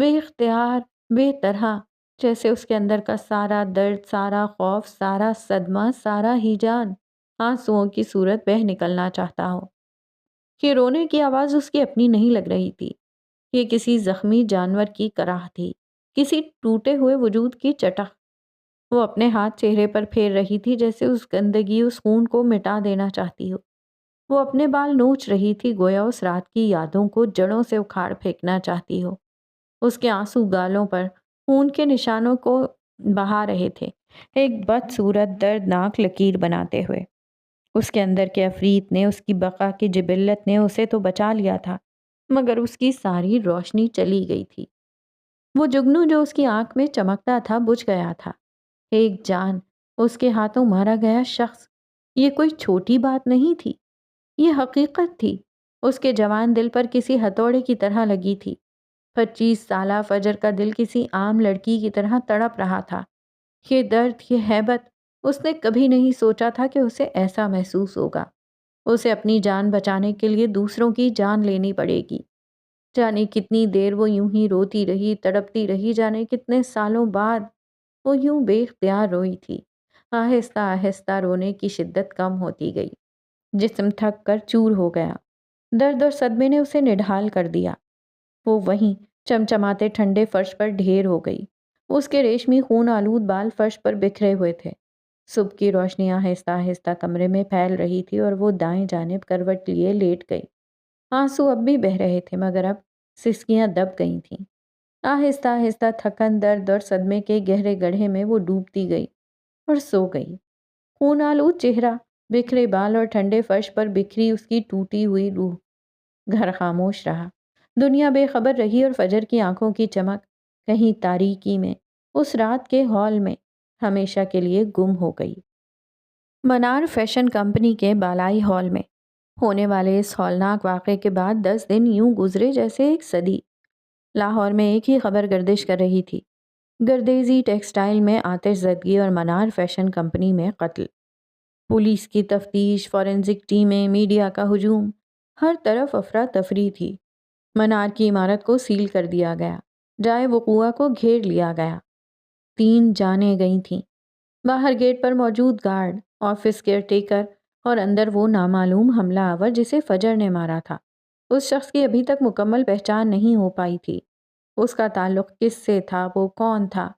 بے اختیار، بے طرح، جیسے اس کے اندر کا سارا درد، سارا خوف، سارا صدمہ، سارا ہیجان آنسوؤں کی صورت بہہ نکلنا چاہتا ہو۔ یہ رونے کی آواز اس کی اپنی نہیں لگ رہی تھی، یہ کسی زخمی جانور کی کراہ تھی، کسی ٹوٹے ہوئے وجود کی چٹخ۔ وہ اپنے ہاتھ چہرے پر پھیر رہی تھی جیسے اس گندگی، اس خون کو مٹا دینا چاہتی ہو۔ وہ اپنے بال نوچ رہی تھی گویا اس رات کی یادوں کو جڑوں سے اکھاڑ پھینکنا چاہتی ہو۔ اس کے آنسو گالوں پر خون کے نشانوں کو بہا رہے تھے، ایک بدصورت دردناک لکیر بناتے ہوئے۔ اس کے اندر کے عفریت نے، اس کی بقا کی جبلت نے اسے تو بچا لیا تھا، مگر اس کی ساری روشنی چلی گئی تھی۔ وہ جگنو جو اس کی آنکھ میں چمکتا تھا بجھ گیا تھا۔ ایک جان، اس کے ہاتھوں مارا گیا شخص، یہ کوئی چھوٹی بات نہیں تھی، یہ حقیقت تھی۔ اس کے جوان دل پر کسی ہتھوڑے کی طرح لگی تھی۔ 25 سالہ فجر کا دل کسی عام لڑکی کی طرح تڑپ رہا تھا۔ یہ درد، یہ ہیبت، اس نے کبھی نہیں سوچا تھا کہ اسے ایسا محسوس ہوگا۔ اسے اپنی جان بچانے کے لیے دوسروں کی جان لینی پڑے گی۔ جانے کتنی دیر وہ یوں ہی روتی رہی، تڑپتی رہی، جانے کتنے سالوں بعد وہ یوں بے اختیار روئی تھی۔ آہستہ آہستہ رونے کی شدت کم ہوتی گئی۔ جسم تھک کر چور ہو گیا۔ درد اور صدمے نے اسے نڈھال کر دیا۔ وہ وہیں چمچماتے ٹھنڈے فرش پر ڈھیر ہو گئی۔ اس کے ریشمی خون آلود بال فرش پر بکھرے ہوئے تھے۔ صبح کی روشنی آہستہ آہستہ کمرے میں پھیل رہی تھی اور وہ دائیں جانب کروٹ لیے لیٹ گئی۔ آنسو اب بھی بہہ رہے تھے مگر اب سسکیاں دب گئی تھیں۔ آہستہ آہستہ تھکن، درد اور صدمے کے گہرے گڑھے میں وہ ڈوبتی گئی اور سو گئی۔ خون آلود چہرہ، بکھرے بال اور ٹھنڈے فرش پر بکھری اس کی ٹوٹی ہوئی روح۔ گھر خاموش رہا، دنیا بے خبر رہی اور فجر کی آنکھوں کی چمک کہیں تاریکی میں اس رات کے ہال میں ہمیشہ کے لیے گم ہو گئی۔ منار فیشن کمپنی کے بالائی ہال میں ہونے والے اس ہولناک واقعے کے بعد 10 دن یوں گزرے جیسے ایک صدی۔ لاہور میں ایک ہی خبر گردش کر رہی تھی، گردیزی ٹیکسٹائل میں آتش زدگی اور منار فیشن کمپنی میں قتل۔ پولیس کی تفتیش، فورینزک ٹیمیں، میڈیا کا ہجوم، ہر طرف افراتفری تھی۔ منار کی عمارت کو سیل کر دیا گیا، جائے وقوع کو گھیر لیا گیا۔ 3 جانیں گئی تھیں، باہر گیٹ پر موجود گارڈ، آفس کیئر ٹیکر اور اندر وہ نامعلوم حملہ آور جسے فجر نے مارا تھا۔ اس شخص کی ابھی تک مکمل پہچان نہیں ہو پائی تھی۔ اس کا تعلق کس سے تھا، وہ کون تھا،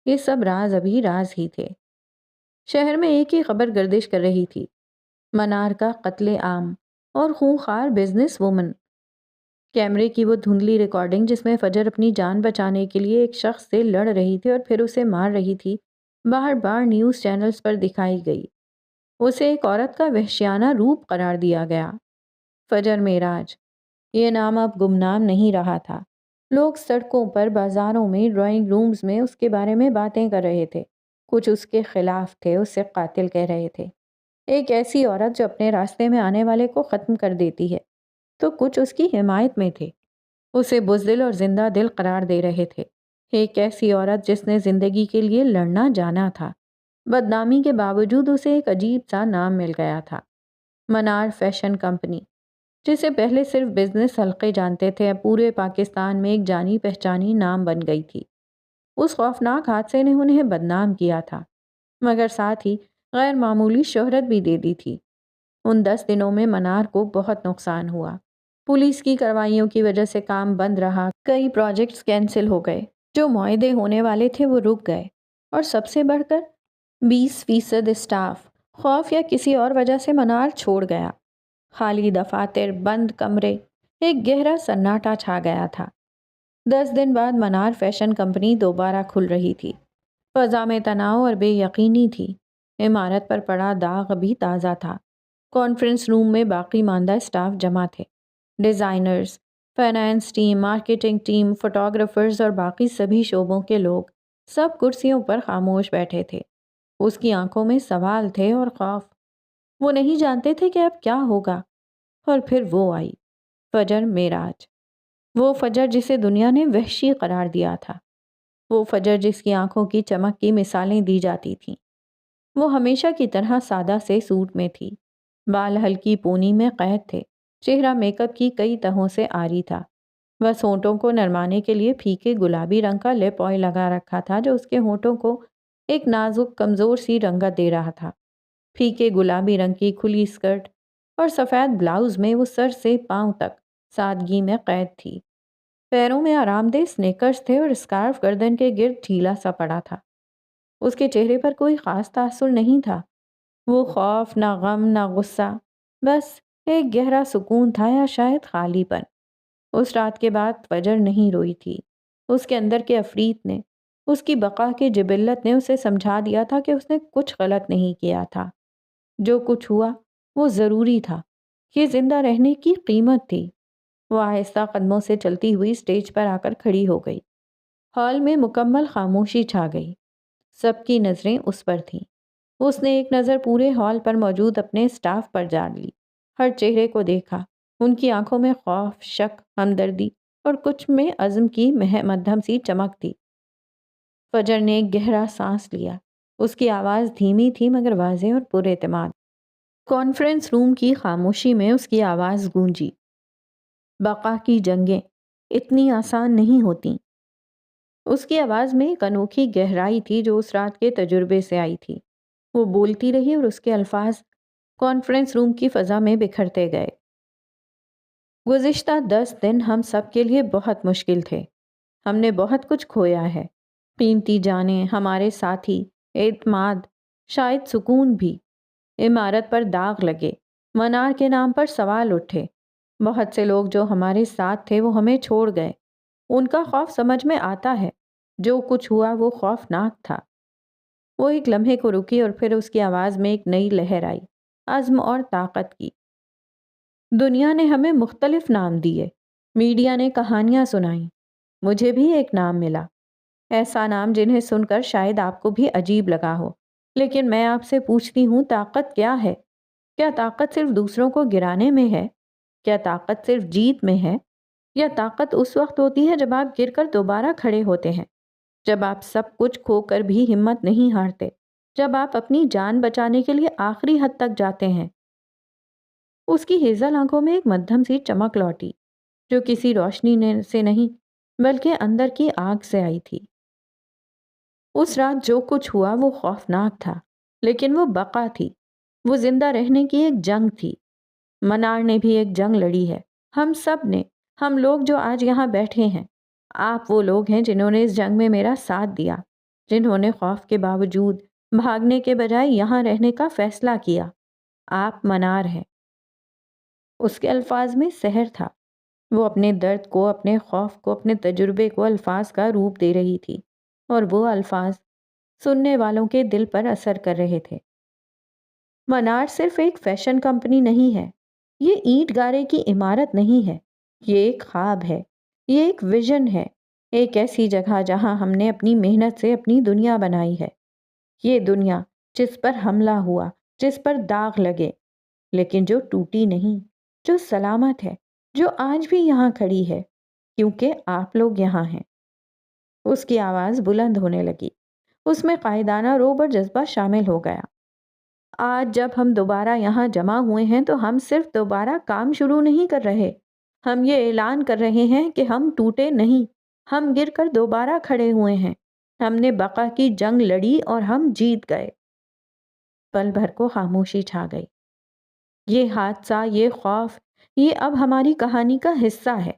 یہ سب راز ابھی راز ہی تھے۔ شہر میں ایک ہی خبر گردش کر رہی تھی، منار کا قتل عام اور خونخوار بزنس وومن۔ کیمرے کی وہ دھندلی ریکارڈنگ جس میں فجر اپنی جان بچانے کے لیے ایک شخص سے لڑ رہی تھی اور پھر اسے مار رہی تھی، بار بار نیوز چینلز پر دکھائی گئی۔ اسے ایک عورت کا وحشیانہ روپ قرار دیا گیا، فجر معراج۔ یہ نام اب گمنام نہیں رہا تھا۔ لوگ سڑکوں پر، بازاروں میں، ڈرائنگ رومز میں اس کے بارے میں باتیں کر رہے تھے۔ کچھ اس کے خلاف تھے، اسے قاتل کہہ رہے تھے۔ ایک ایسی عورت جو اپنے راستے میں آنے والے کو ختم کر دیتی ہے، تو کچھ اس کی حمایت میں تھے، اسے بزدل اور زندہ دل قرار دے رہے تھے۔ ایک ایسی عورت جس نے زندگی کے لیے لڑنا جانا تھا، بدنامی کے باوجود اسے ایک عجیب سا نام مل گیا تھا، منار فیشن کمپنی، جسے پہلے صرف بزنس حلقے جانتے تھے، اب پورے پاکستان میں ایک جانی پہچانی نام بن گئی تھی۔ اس خوفناک حادثے نے انہیں بدنام کیا تھا، مگر ساتھ ہی غیر معمولی شہرت بھی دے دی تھی۔ ان 10 دنوں میں منار کو بہت نقصان ہوا۔ پولیس کی کارروائیوں کی وجہ سے کام بند رہا، کئی پروجیکٹس کینسل ہو گئے، جو معاہدے ہونے والے تھے وہ رک گئے، اور سب سے بڑھ کر 20% اسٹاف خوف یا کسی اور وجہ سے منار چھوڑ گیا۔ خالی دفاتر، بند کمرے، ایک گہرا سناٹا چھا گیا تھا۔ 10 دن بعد منار فیشن کمپنی دوبارہ کھل رہی تھی۔ فضا میں تناؤ اور بے یقینی تھی۔ عمارت پر پڑا داغ ابھی تازہ تھا۔ کانفرنس روم میں باقی ماندہ اسٹاف جمع تھے، designers, finance team, marketing team, photographers اور باقی سبھی شعبوں کے لوگ سب کرسیوں پر خاموش بیٹھے تھے۔ اس کی آنکھوں میں سوال تھے اور خوف۔ وہ نہیں جانتے تھے کہ اب کیا ہوگا۔ اور پھر وہ آئی، فجر معراج۔ وہ فجر جسے دنیا نے وحشی قرار دیا تھا، وہ فجر جس کی آنکھوں کی چمک کی مثالیں دی جاتی تھیں۔ وہ ہمیشہ کی طرح سادہ سے سوٹ میں تھی، بال ہلکی پونی میں قید تھے، چہرہ میک اپ کی کئی تہوں سے عاری تھا۔ بس ہونٹوں کو نرمانے کے لیے پھیکے گلابی رنگ کا لپ آئل لگا رکھا تھا، جو اس کے ہونٹوں کو ایک نازک کمزور سی رنگت دے رہا تھا۔ پھیکے گلابی رنگ کی کھلی اسکرٹ اور سفید بلاؤز میں وہ سر سے پاؤں تک سادگی میں قید تھی۔ پیروں میں آرام دہ سنیکرز تھے اور اسکارف گردن کے گرد ڈھیلا سا پڑا تھا۔ اس کے چہرے پر کوئی خاص تاثر نہیں تھا، وہ خوف، نہ غم، نہ غصہ، بس ایک گہرا سکون تھا، یا شاید خالی پن۔ اس رات کے بعد فجر نہیں روئی تھی۔ اس کے اندر کے عفریت نے، اس کی بقا کی جبلت نے اسے سمجھا دیا تھا کہ اس نے کچھ غلط نہیں کیا تھا۔ جو کچھ ہوا وہ ضروری تھا، یہ زندہ رہنے کی قیمت تھی۔ وہ آہستہ قدموں سے چلتی ہوئی اسٹیج پر آ کر کھڑی ہو گئی۔ ہال میں مکمل خاموشی چھا گئی، سب کی نظریں اس پر تھیں۔ اس نے ایک نظر پورے ہال پر موجود اپنے اسٹاف پر جار لی، ہر چہرے کو دیکھا۔ ان کی آنکھوں میں خوف، شک، ہمدردی اور کچھ میں عزم کی مدھم سی چمک تھی۔ فجر نے ایک گہرا سانس لیا، اس کی آواز دھیمی تھی مگر واضح اور پر اعتماد۔ کانفرنس روم کی خاموشی میں اس کی آواز گونجی، بقا کی جنگیں اتنی آسان نہیں ہوتیں۔ اس کی آواز میں ایک انوکھی گہرائی تھی جو اس رات کے تجربے سے آئی تھی۔ وہ بولتی رہی اور اس کے الفاظ کانفرنس روم کی فضا میں بکھرتے گئے۔ گزشتہ 10 دن ہم سب کے لیے بہت مشکل تھے۔ ہم نے بہت کچھ کھویا ہے، قیمتی جانیں، ہمارے ساتھی، اعتماد، شاید سکون بھی۔ عمارت پر داغ لگے، منار کے نام پر سوال اٹھے۔ بہت سے لوگ جو ہمارے ساتھ تھے وہ ہمیں چھوڑ گئے۔ ان کا خوف سمجھ میں آتا ہے، جو کچھ ہوا وہ خوفناک تھا۔ وہ ایک لمحے کو رکی اور پھر اس کی آواز میں ایک نئی لہر آئی، عزم اور طاقت کی۔ دنیا نے ہمیں مختلف نام دیے، میڈیا نے کہانیاں سنائیں، مجھے بھی ایک نام ملا، ایسا نام جنہیں سن کر شاید آپ کو بھی عجیب لگا ہو۔ لیکن میں آپ سے پوچھتی ہوں، طاقت کیا ہے؟ کیا طاقت صرف دوسروں کو گرانے میں ہے؟ کیا طاقت صرف جیت میں ہے؟ یا طاقت اس وقت ہوتی ہے جب آپ گر کر دوبارہ کھڑے ہوتے ہیں، جب آپ سب کچھ کھو کر بھی ہمت نہیں ہارتے، جب آپ اپنی جان بچانے کے لیے آخری حد تک جاتے ہیں؟ اس کی ہیزل آنکھوں میں ایک مدھم سی چمک لوٹی، جو کسی روشنی سے نہیں بلکہ اندر کی آگ سے آئی تھی۔ اس رات جو کچھ ہوا وہ خوفناک تھا، لیکن وہ بقا تھی، وہ زندہ رہنے کی ایک جنگ تھی۔ منار نے بھی ایک جنگ لڑی ہے، ہم سب نے، ہم لوگ جو آج یہاں بیٹھے ہیں۔ آپ وہ لوگ ہیں جنہوں نے اس جنگ میں میرا ساتھ دیا، جنہوں نے خوف کے باوجود بھاگنے کے بجائے یہاں رہنے کا فیصلہ کیا۔ آپ منار ہیں۔ اس کے الفاظ میں سحر تھا، وہ اپنے درد کو، اپنے خوف کو، اپنے تجربے کو الفاظ کا روپ دے رہی تھی، اور وہ الفاظ سننے والوں کے دل پر اثر کر رہے تھے۔ منار صرف ایک فیشن کمپنی نہیں ہے، یہ اینٹ گارے کی عمارت نہیں ہے، یہ ایک خواب ہے، یہ ایک ویژن ہے، ایک ایسی جگہ جہاں ہم نے اپنی محنت سے اپنی دنیا بنائی ہے۔ یہ دنیا جس پر حملہ ہوا، جس پر داغ لگے، لیکن جو ٹوٹی نہیں، جو سلامت ہے، جو آج بھی یہاں کھڑی ہے، کیونکہ آپ لوگ یہاں ہیں۔ اس کی آواز بلند ہونے لگی، اس میں قائدانہ روب اور جذبہ شامل ہو گیا۔ آج جب ہم دوبارہ یہاں جمع ہوئے ہیں تو ہم صرف دوبارہ کام شروع نہیں کر رہے، ہم یہ اعلان کر رہے ہیں کہ ہم ٹوٹے نہیں، ہم گر کر دوبارہ کھڑے ہوئے ہیں۔ ہم نے بقا کی جنگ لڑی اور ہم جیت گئے۔ پل بھر کو خاموشی چھا گئی۔ یہ حادثہ، یہ خوف، یہ اب ہماری کہانی کا حصہ ہے۔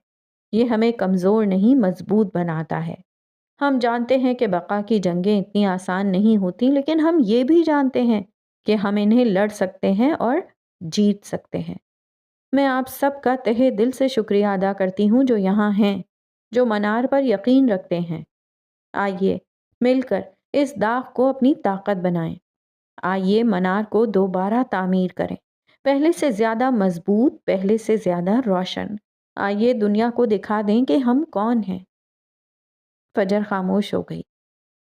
یہ ہمیں کمزور نہیں، مضبوط بناتا ہے۔ ہم جانتے ہیں کہ بقا کی جنگیں اتنی آسان نہیں ہوتی، لیکن ہم یہ بھی جانتے ہیں کہ ہم انہیں لڑ سکتے ہیں اور جیت سکتے ہیں۔ میں آپ سب کا تہہ دل سے شکریہ ادا کرتی ہوں جو یہاں ہیں، جو منار پر یقین رکھتے ہیں۔ آئیے مل کر اس داغ کو اپنی طاقت بنائیں۔ آئیے منار کو دوبارہ تعمیر کریں، پہلے سے زیادہ مضبوط، پہلے سے زیادہ روشن۔ آئیے دنیا کو دکھا دیں کہ ہم کون ہیں۔ فجر خاموش ہو گئی۔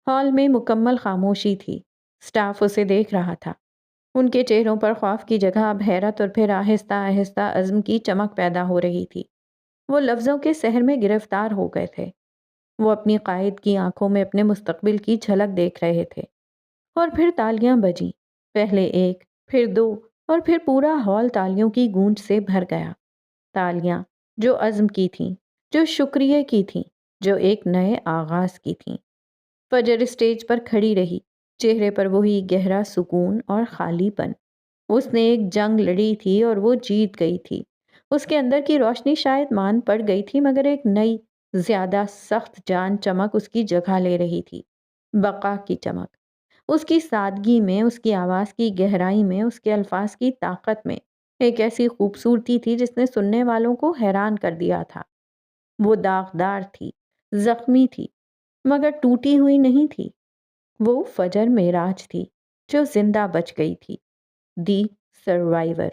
ہال میں مکمل خاموشی تھی۔ سٹاف اسے دیکھ رہا تھا۔ ان کے چہروں پر خوف کی جگہ اب حیرت اور پھر آہستہ آہستہ عزم کی چمک پیدا ہو رہی تھی۔ وہ لفظوں کے سحر میں گرفتار ہو گئے تھے۔ وہ اپنی قائد کی آنکھوں میں اپنے مستقبل کی جھلک دیکھ رہے تھے۔ اور پھر تالیاں بجیں، پہلے ایک، پھر دو، اور پھر پورا ہال تالیوں کی گونج سے بھر گیا۔ تالیاں جو عزم کی تھیں، جو شکریہ کی تھیں، جو ایک نئے آغاز کی تھیں۔ فجر اسٹیج پر کھڑی رہی، چہرے پر وہی گہرا سکون اور خالی پن۔ اس نے ایک جنگ لڑی تھی اور وہ جیت گئی تھی۔ اس کے اندر کی روشنی شاید مان پڑ گئی تھی، مگر ایک نئی، زیادہ سخت جان چمک اس کی جگہ لے رہی تھی، بقا کی چمک۔ اس کی سادگی میں، اس کی آواز کی گہرائی میں، اس کے الفاظ کی طاقت میں ایک ایسی خوبصورتی تھی جس نے سننے والوں کو حیران کر دیا تھا۔ وہ داغدار تھی، زخمی تھی، مگر ٹوٹی ہوئی نہیں تھی۔ وہ فجر معراج تھی جو زندہ بچ گئی تھی، دی سروائیور۔